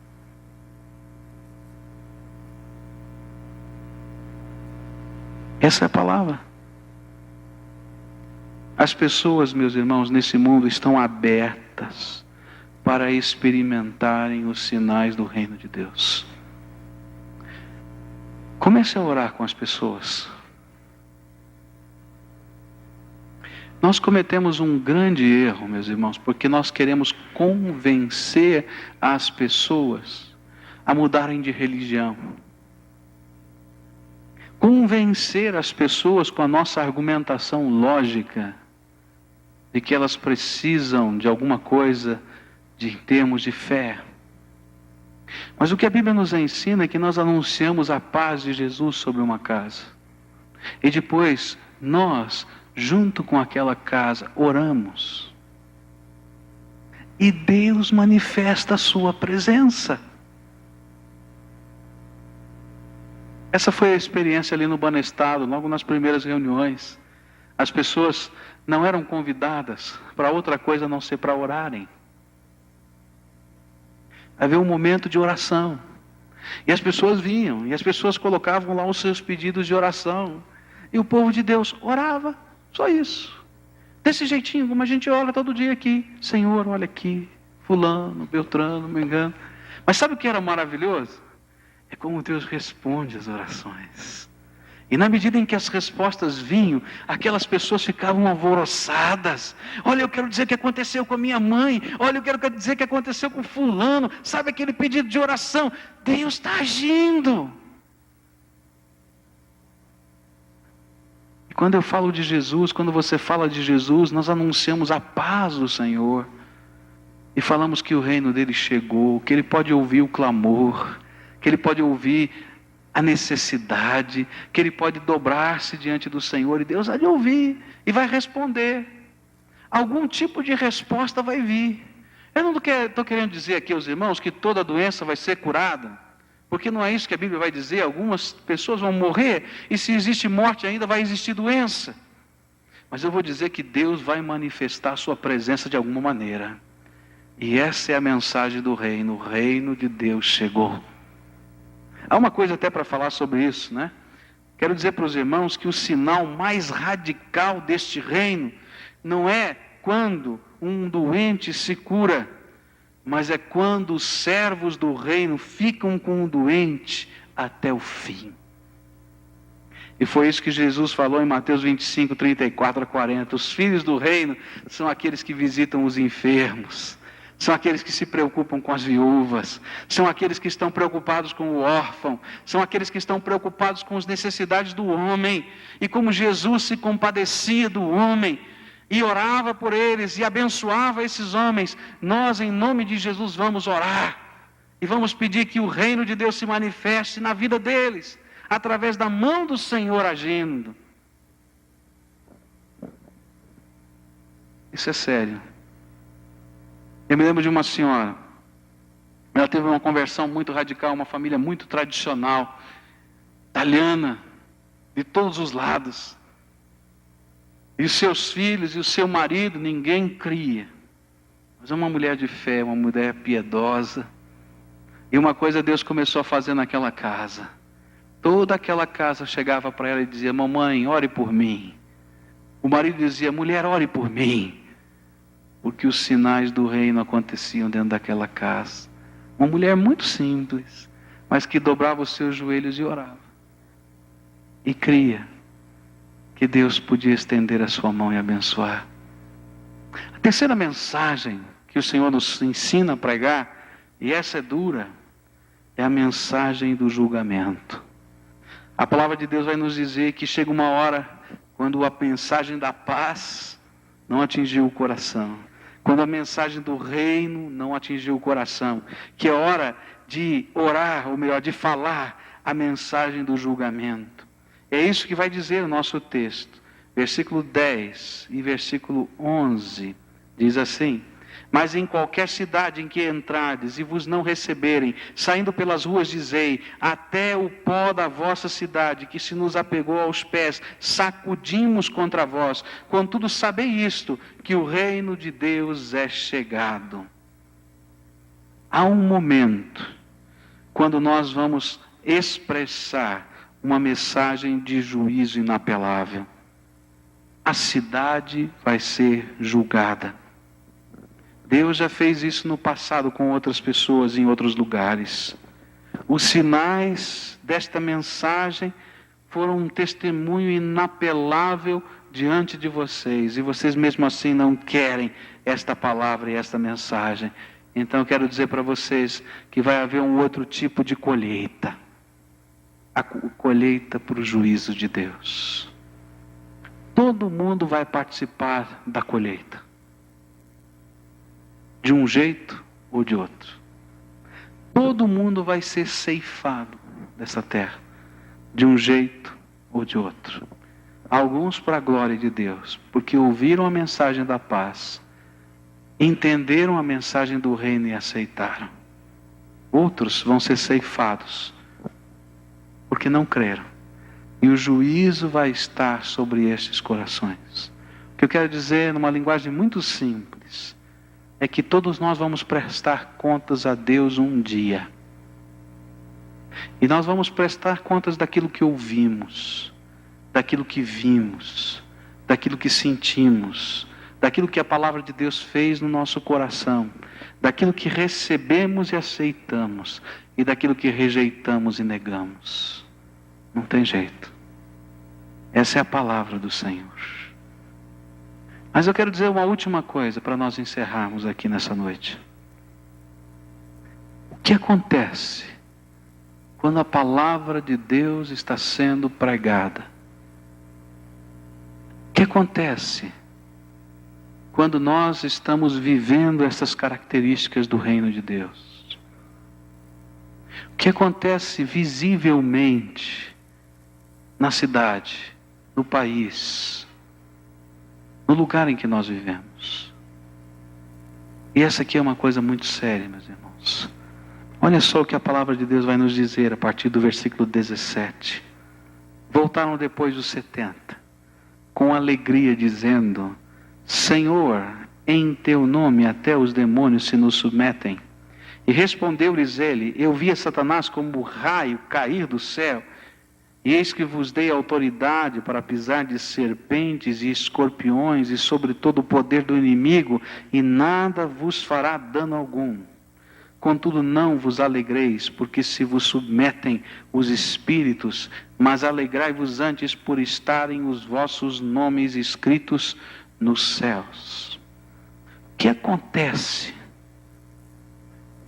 Essa é a palavra. As pessoas, meus irmãos, nesse mundo estão abertas para experimentarem os sinais do reino de Deus. Comece a orar com as pessoas. Nós cometemos um grande erro, meus irmãos, porque nós queremos convencer as pessoas a mudarem de religião. Convencer as pessoas com a nossa argumentação lógica de que elas precisam de alguma coisa em termos de fé. Mas o que a Bíblia nos ensina é que nós anunciamos a paz de Jesus sobre uma casa. E depois nós, junto com aquela casa, oramos. E Deus manifesta a sua presença. Essa foi a experiência ali no Banestado, logo nas primeiras reuniões. As pessoas não eram convidadas para outra coisa a não ser para orarem. Havia um momento de oração. E as pessoas vinham, e as pessoas colocavam lá os seus pedidos de oração. E o povo de Deus orava, só isso. Desse jeitinho, como a gente ora todo dia aqui. Senhor, olha aqui, fulano, beltrano, mengano. Mas sabe o que era maravilhoso? É como Deus responde às orações. E na medida em que as respostas vinham, aquelas pessoas ficavam alvoroçadas. Olha, eu quero dizer que aconteceu com a minha mãe. Olha, eu quero dizer que aconteceu com fulano. Sabe aquele pedido de oração? Deus está agindo. E quando eu falo de Jesus, quando você fala de Jesus, nós anunciamos a paz do Senhor. E falamos que o reino dele chegou, que ele pode ouvir o clamor, que ele pode ouvir a necessidade, que ele pode dobrar-se diante do Senhor, e Deus há de ouvir, e vai responder. Algum tipo de resposta vai vir. Eu não estou querendo dizer aqui aos irmãos que toda doença vai ser curada, porque não é isso que a Bíblia vai dizer. Algumas pessoas vão morrer, e se existe morte ainda vai existir doença. Mas eu vou dizer que Deus vai manifestar a sua presença de alguma maneira. E essa é a mensagem do reino. O reino de Deus chegou. Há uma coisa até para falar sobre isso, né? Quero dizer para os irmãos que o sinal mais radical deste reino não é quando um doente se cura, mas é quando os servos do reino ficam com o doente até o fim. E foi isso que Jesus falou em Mateus 25, 34 a 40. Os filhos do reino são aqueles que visitam os enfermos, são aqueles que se preocupam com as viúvas, são aqueles que estão preocupados com o órfão, são aqueles que estão preocupados com as necessidades do homem. E como Jesus se compadecia do homem, e orava por eles, e abençoava esses homens, nós em nome de Jesus vamos orar, e vamos pedir que o reino de Deus se manifeste na vida deles, através da mão do Senhor agindo. Isso é sério. Eu me lembro de uma senhora, ela teve uma conversão muito radical, uma família muito tradicional, italiana, de todos os lados. E os seus filhos e o seu marido, ninguém cria. Mas é uma mulher de fé, uma mulher piedosa. E uma coisa Deus começou a fazer naquela casa. Toda aquela casa chegava para ela e dizia: mamãe, ore por mim. O marido dizia: mulher, ore por mim. Porque os sinais do reino aconteciam dentro daquela casa. Uma mulher muito simples, mas que dobrava os seus joelhos e orava. E cria que Deus podia estender a sua mão e abençoar. A terceira mensagem que o Senhor nos ensina a pregar, e essa é dura, é a mensagem do julgamento. A palavra de Deus vai nos dizer que chega uma hora quando a mensagem da paz não atingiu o coração, quando a mensagem do reino não atingiu o coração, que é hora de orar, ou melhor, de falar a mensagem do julgamento. É isso que vai dizer o nosso texto. Versículo 10 e versículo 11 diz assim: mas em qualquer cidade em que entrardes e vos não receberem, saindo pelas ruas dizei: até o pó da vossa cidade, que se nos apegou aos pés, sacudimos contra vós. Contudo sabei isto, que o reino de Deus é chegado. Há um momento quando nós vamos expressar uma mensagem de juízo inapelável. A cidade vai ser julgada. Deus já fez isso no passado com outras pessoas em outros lugares. Os sinais desta mensagem foram um testemunho inapelável diante de vocês. E vocês mesmo assim não querem esta palavra e esta mensagem. Então eu quero dizer para vocês que vai haver um outro tipo de colheita. A colheita para o juízo de Deus. Todo mundo vai participar da colheita. De um jeito ou de outro. Todo mundo vai ser ceifado dessa terra. De um jeito ou de outro. Alguns para a glória de Deus, porque ouviram a mensagem da paz, entenderam a mensagem do reino e aceitaram. Outros vão ser ceifados, porque não creram. E o juízo vai estar sobre estes corações. O que eu quero dizer, numa linguagem muito simples, é que todos nós vamos prestar contas a Deus um dia. E nós vamos prestar contas daquilo que ouvimos, daquilo que vimos, daquilo que sentimos, daquilo que a palavra de Deus fez no nosso coração, daquilo que recebemos e aceitamos, e daquilo que rejeitamos e negamos. Não tem jeito. Essa é a palavra do Senhor. Mas eu quero dizer uma última coisa para nós encerrarmos aqui nessa noite. O que acontece quando a palavra de Deus está sendo pregada? O que acontece quando nós estamos vivendo essas características do reino de Deus? O que acontece visivelmente na cidade, no país, no lugar em que nós vivemos? E essa aqui é uma coisa muito séria, meus irmãos. Olha só o que a palavra de Deus vai nos dizer a partir do versículo 17. Voltaram depois dos 70, com alegria, dizendo: Senhor, em teu nome até os demônios se nos submetem. E respondeu-lhes ele: Eu via Satanás como raio cair do céu, e eis que vos dei autoridade para pisar de serpentes e escorpiões e sobre todo o poder do inimigo, e nada vos fará dano algum. Contudo, não vos alegreis, porque se vos submetem os espíritos, mas alegrai-vos antes por estarem os vossos nomes escritos nos céus. O que acontece?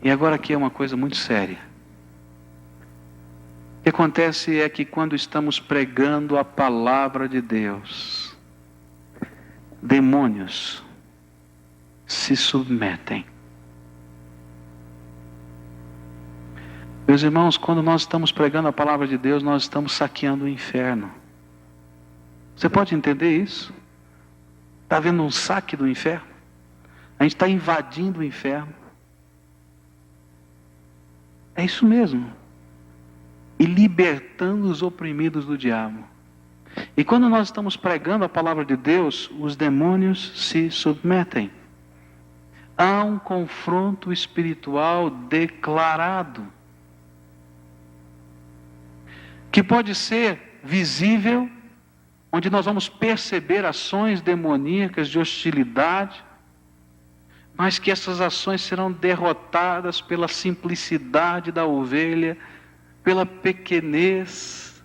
E agora aqui é uma coisa muito séria. O que acontece é que quando estamos pregando a palavra de Deus, demônios se submetem. Meus irmãos, quando nós estamos pregando a palavra de Deus, nós estamos saqueando o inferno. Você pode entender isso? Está havendo um saque do inferno? A gente está invadindo o inferno. É isso mesmo. E libertando os oprimidos do diabo. E quando nós estamos pregando a palavra de Deus, os demônios se submetem. Há um confronto espiritual declarado, que pode ser visível, onde nós vamos perceber ações demoníacas de hostilidade, mas que essas ações serão derrotadas pela simplicidade da ovelha, pela pequenez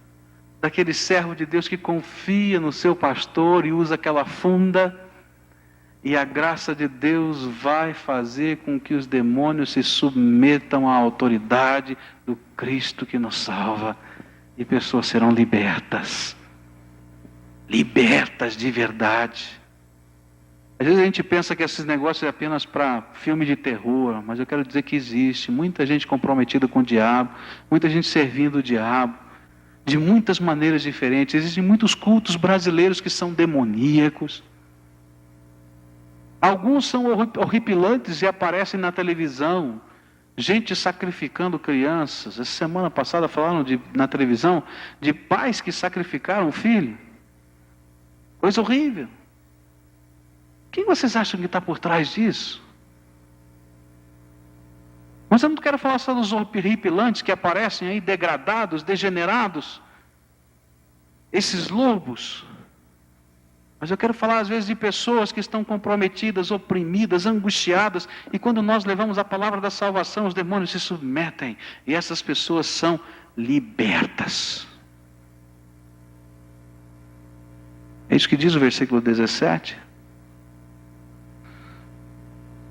daquele servo de Deus que confia no seu pastor e usa aquela funda, e a graça de Deus vai fazer com que os demônios se submetam à autoridade do Cristo que nos salva, e pessoas serão libertas de verdade. Às vezes a gente pensa que esses negócios é apenas para filme de terror, mas eu quero dizer que existe muita gente comprometida com o diabo, muita gente servindo o diabo, de muitas maneiras diferentes. Existem muitos cultos brasileiros que são demoníacos. Alguns são horripilantes e aparecem na televisão, gente sacrificando crianças. Essa semana passada falaram na televisão de pais que sacrificaram o filho. Coisa horrível. Quem vocês acham que está por trás disso? Mas eu não quero falar só dos horripilantes que aparecem aí, degradados, degenerados, esses lobos. Mas eu quero falar às vezes de pessoas que estão comprometidas, oprimidas, angustiadas, e quando nós levamos a palavra da salvação, os demônios se submetem, e essas pessoas são libertas. É isso que diz o versículo 17.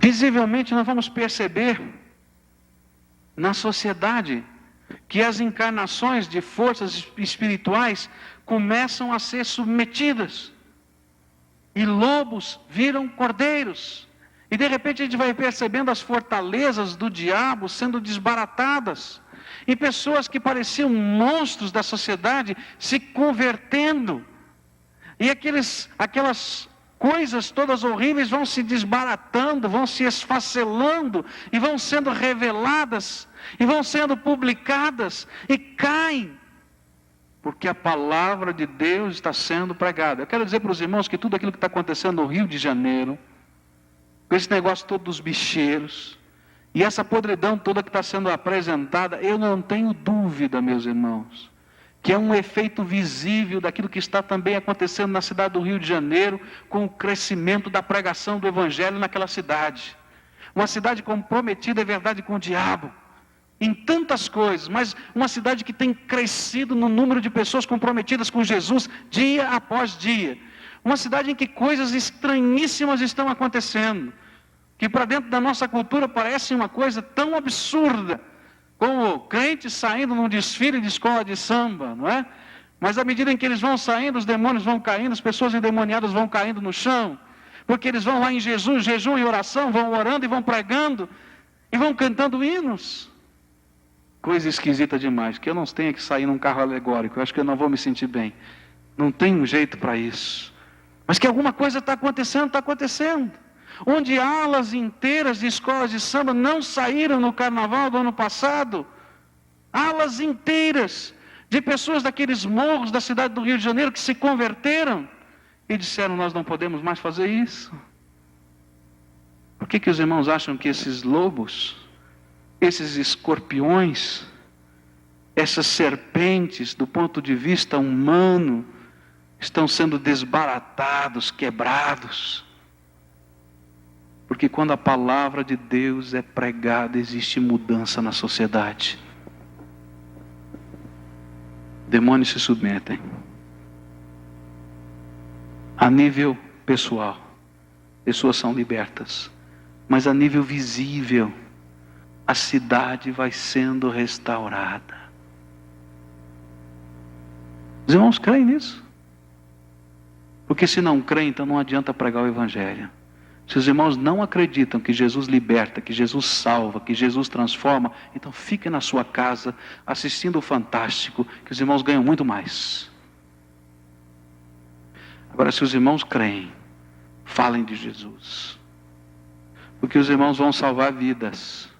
Visivelmente nós vamos perceber na sociedade que as encarnações de forças espirituais começam a ser submetidas. E lobos viram cordeiros. E de repente a gente vai percebendo as fortalezas do diabo sendo desbaratadas. E pessoas que pareciam monstros da sociedade se convertendo. E aquelas coisas todas horríveis vão se desbaratando, vão se esfacelando, e vão sendo reveladas, e vão sendo publicadas, e caem. Porque a palavra de Deus está sendo pregada. Eu quero dizer para os irmãos que tudo aquilo que está acontecendo no Rio de Janeiro, com esse negócio todo dos bicheiros, e essa podridão toda que está sendo apresentada, eu não tenho dúvida, meus irmãos, que é um efeito visível daquilo que está também acontecendo na cidade do Rio de Janeiro, com o crescimento da pregação do Evangelho naquela cidade. Uma cidade comprometida, é verdade, com o diabo, em tantas coisas, mas uma cidade que tem crescido no número de pessoas comprometidas com Jesus dia após dia. Uma cidade em que coisas estranhíssimas estão acontecendo, que para dentro da nossa cultura parece uma coisa tão absurda, como crentes saindo num desfile de escola de samba, não é? Mas à medida em que eles vão saindo, os demônios vão caindo, as pessoas endemoniadas vão caindo no chão, porque eles vão lá em Jesus, jejum e oração, vão orando e vão pregando, e vão cantando hinos. Coisa esquisita demais, que eu não tenha que sair num carro alegórico, eu acho que eu não vou me sentir bem. Não tem um jeito para isso. Mas que alguma coisa está acontecendo, está acontecendo. Onde alas inteiras de escolas de samba não saíram no carnaval do ano passado, alas inteiras de pessoas daqueles morros da cidade do Rio de Janeiro que se converteram e disseram: nós não podemos mais fazer isso. Por que os irmãos acham que esses lobos, esses escorpiões, essas serpentes, do ponto de vista humano, estão sendo desbaratados, quebrados? Porque quando a palavra de Deus é pregada, existe mudança na sociedade. Demônios se submetem. A nível pessoal, pessoas são libertas. Mas a nível visível, a cidade vai sendo restaurada. Os irmãos creem nisso? Porque se não creem, então não adianta pregar o Evangelho. Se os irmãos não acreditam que Jesus liberta, que Jesus salva, que Jesus transforma, então fiquem na sua casa assistindo o Fantástico, que os irmãos ganham muito mais. Agora, se os irmãos creem, falem de Jesus. Porque os irmãos vão salvar vidas,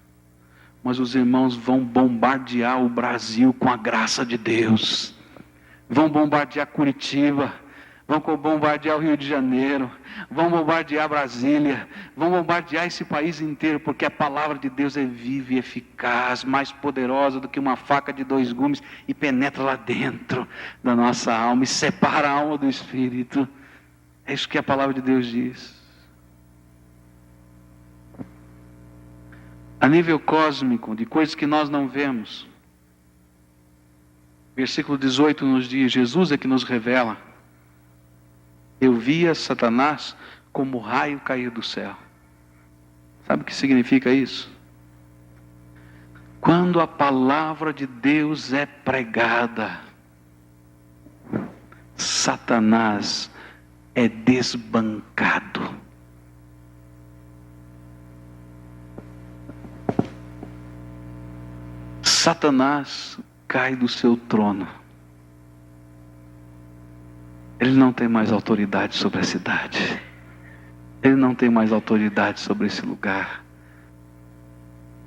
mas os irmãos vão bombardear o Brasil com a graça de Deus. Vão bombardear Curitiba, vão bombardear o Rio de Janeiro, vão bombardear Brasília, vão bombardear esse país inteiro, porque a palavra de Deus é viva e eficaz, mais poderosa do que uma faca de 2 gumes, e penetra lá dentro da nossa alma, e separa a alma do espírito. É isso que a palavra de Deus diz. A nível cósmico, de coisas que nós não vemos, versículo 18 nos diz: Jesus é que nos revela. Eu via Satanás como raio cair do céu. Sabe o que significa isso? Quando a palavra de Deus é pregada, Satanás é desbancado. Satanás cai do seu trono. Ele não tem mais autoridade sobre a cidade. Ele não tem mais autoridade sobre esse lugar.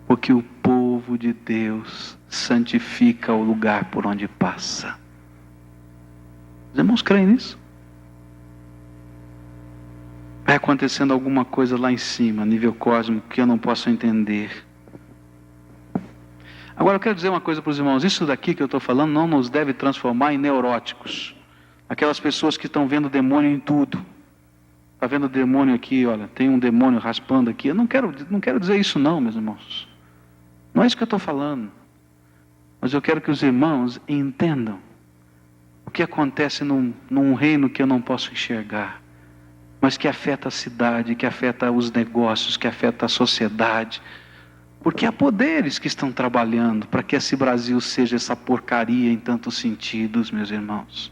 Porque o povo de Deus santifica o lugar por onde passa. Os irmãos creem nisso? Vai acontecendo alguma coisa lá em cima, a nível cósmico, que eu não posso entender. Agora eu quero dizer uma coisa para os irmãos: isso daqui que eu estou falando não nos deve transformar em neuróticos. Aquelas pessoas que estão vendo demônio em tudo. Está vendo demônio aqui, olha, tem um demônio raspando aqui. Eu não quero dizer isso não, meus irmãos. Não é isso que eu estou falando. Mas eu quero que os irmãos entendam o que acontece num reino que eu não posso enxergar, mas que afeta a cidade, que afeta os negócios, que afeta a sociedade. Porque há poderes que estão trabalhando para que esse Brasil seja essa porcaria em tantos sentidos, meus irmãos.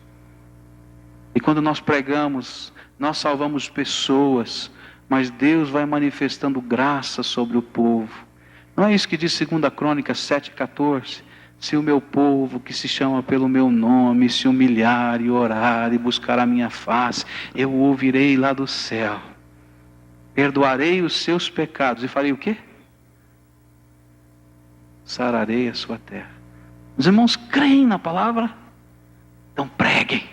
E quando nós pregamos, nós salvamos pessoas, mas Deus vai manifestando graça sobre o povo. Não é isso que diz 2 Crônicas 7,14? Se o meu povo, que se chama pelo meu nome, se humilhar e orar e buscar a minha face, eu o ouvirei lá do céu. Perdoarei os seus pecados. E farei o quê? Sararei a sua terra. Os irmãos creem na palavra? Então preguem.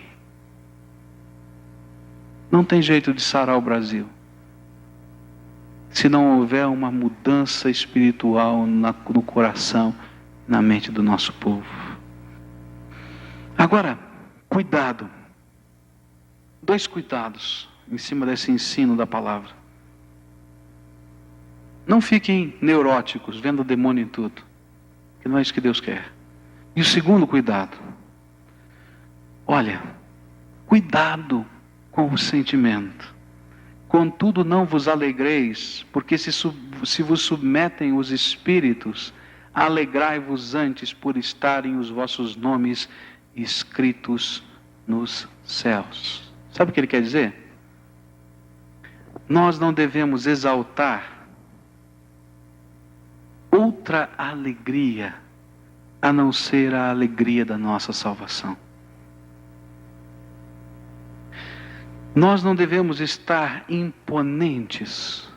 Não tem jeito de sarar o Brasil se não houver uma mudança espiritual no coração, na mente do nosso povo. Agora, cuidado. 2 cuidados em cima desse ensino da palavra. Não fiquem neuróticos, vendo o demônio em tudo. E não é isso que Deus quer. E o segundo cuidado. Olha, cuidado com o sentimento. Contudo não vos alegreis, porque se vos submetem os espíritos, alegrai-vos antes por estarem os vossos nomes escritos nos céus. Sabe o que ele quer dizer? Nós não devemos exaltar outra alegria, a não ser a alegria da nossa salvação. Nós não devemos estar imponentes,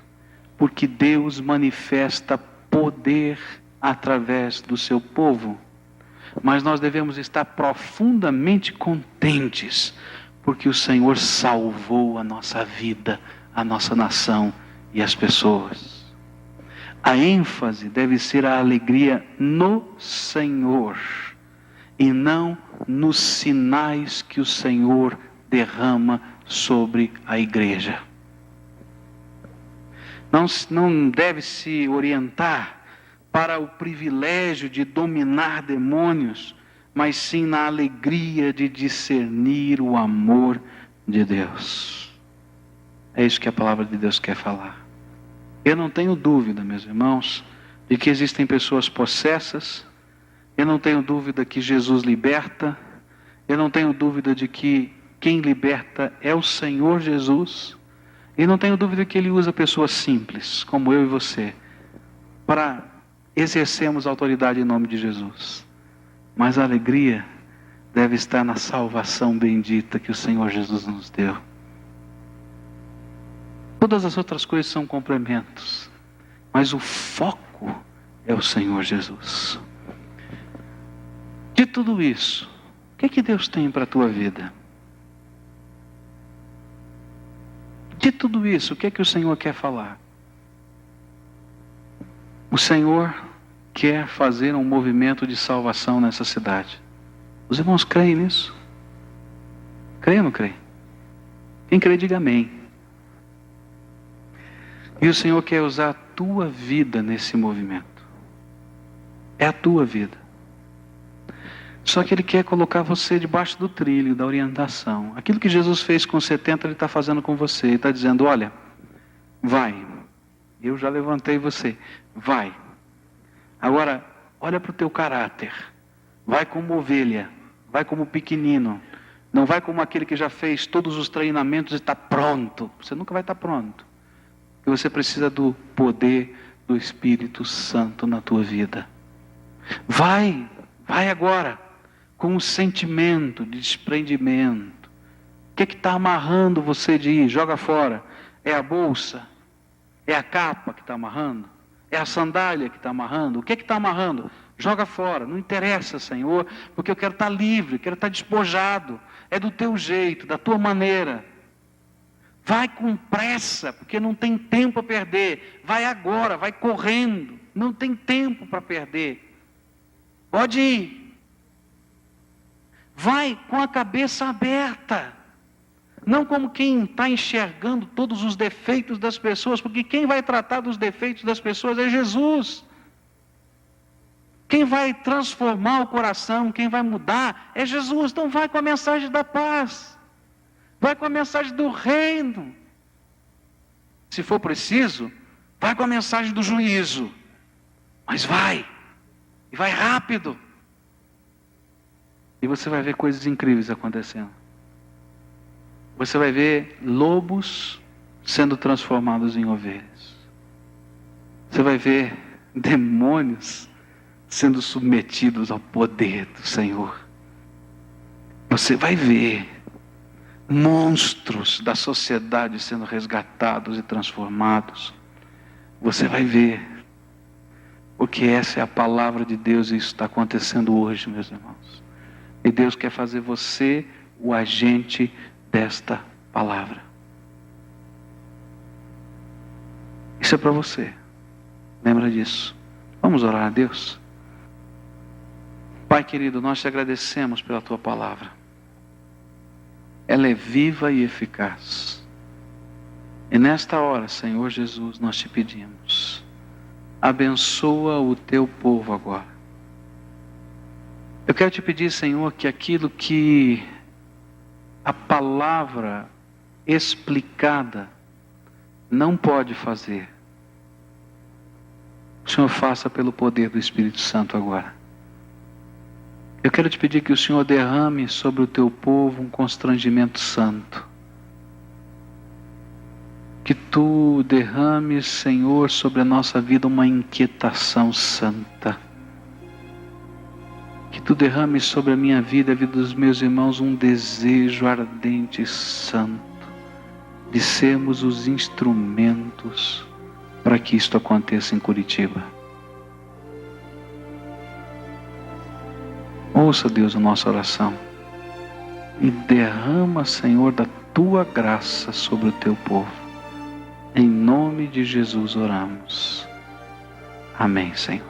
porque Deus manifesta poder através do seu povo. Mas nós devemos estar profundamente contentes, porque o Senhor salvou a nossa vida, a nossa nação e as pessoas. A ênfase deve ser a alegria no Senhor, e não nos sinais que o Senhor derrama sobre a igreja. Não deve se orientar para o privilégio de dominar demônios, mas sim na alegria de discernir o amor de Deus. É isso que a palavra de Deus quer falar. Eu não tenho dúvida, meus irmãos, de que existem pessoas possessas. Eu não tenho dúvida que Jesus liberta. Eu não tenho dúvida de que quem liberta é o Senhor Jesus. E não tenho dúvida que Ele usa pessoas simples, como eu e você, para exercermos a autoridade em nome de Jesus. Mas a alegria deve estar na salvação bendita que o Senhor Jesus nos deu. Todas as outras coisas são complementos, mas o foco é o Senhor Jesus. De tudo isso, o que é que Deus tem para a tua vida? De tudo isso, o que é que o Senhor quer falar? O Senhor quer fazer um movimento de salvação nessa cidade. Os irmãos creem nisso? Creem ou não creem? Quem crê, diga amém. E o Senhor quer usar a tua vida nesse movimento. É a tua vida. Só que Ele quer colocar você debaixo do trilho, da orientação. Aquilo que Jesus fez com 70, Ele está fazendo com você. Ele está dizendo, olha, vai. Eu já levantei você. Vai. Agora, olha para o teu caráter. Vai como ovelha. Vai como pequenino. Não vai como aquele que já fez todos os treinamentos e está pronto. Você nunca vai estar pronto. Porque você precisa do poder do Espírito Santo na tua vida. Vai agora. Com um sentimento de desprendimento. O que está amarrando você de ir? Joga fora. É a bolsa? É a capa que está amarrando? É a sandália que está amarrando? O que está amarrando? Joga fora. Não interessa, Senhor, porque eu quero estar livre, quero estar despojado. É do teu jeito, da tua maneira. Vai com pressa, porque não tem tempo a perder. Vai agora, vai correndo. Não tem tempo para perder. Pode ir. Vai com a cabeça aberta. Não como quem está enxergando todos os defeitos das pessoas, porque quem vai tratar dos defeitos das pessoas é Jesus. Quem vai transformar o coração, quem vai mudar é Jesus. Então vai com a mensagem da paz. Vai com a mensagem do reino. Se for preciso, vai com a mensagem do juízo. Mas vai. E vai rápido. E você vai ver coisas incríveis acontecendo. Você vai ver lobos sendo transformados em ovelhas. Você vai ver demônios sendo submetidos ao poder do Senhor. Você vai ver monstros da sociedade sendo resgatados e transformados. Você vai ver. Porque essa é a palavra de Deus e isso está acontecendo hoje, meus irmãos. E Deus quer fazer você o agente desta palavra. Isso é para você. Lembra disso. Vamos orar a Deus. Pai querido, nós te agradecemos pela tua palavra. Ela é viva e eficaz. E nesta hora, Senhor Jesus, nós te pedimos. Abençoa o teu povo agora. Eu quero te pedir, Senhor, que aquilo que a palavra explicada não pode fazer, o Senhor faça pelo poder do Espírito Santo agora. Eu quero te pedir que o Senhor derrame sobre o teu povo um constrangimento santo. Que tu derrames, Senhor, sobre a nossa vida uma inquietação santa. Que tu derrames sobre a minha vida e a vida dos meus irmãos um desejo ardente e santo de sermos os instrumentos para que isto aconteça em Curitiba. Ouça, Deus, a nossa oração e derrama, Senhor, da tua graça sobre o teu povo. Em nome de Jesus oramos. Amém, Senhor.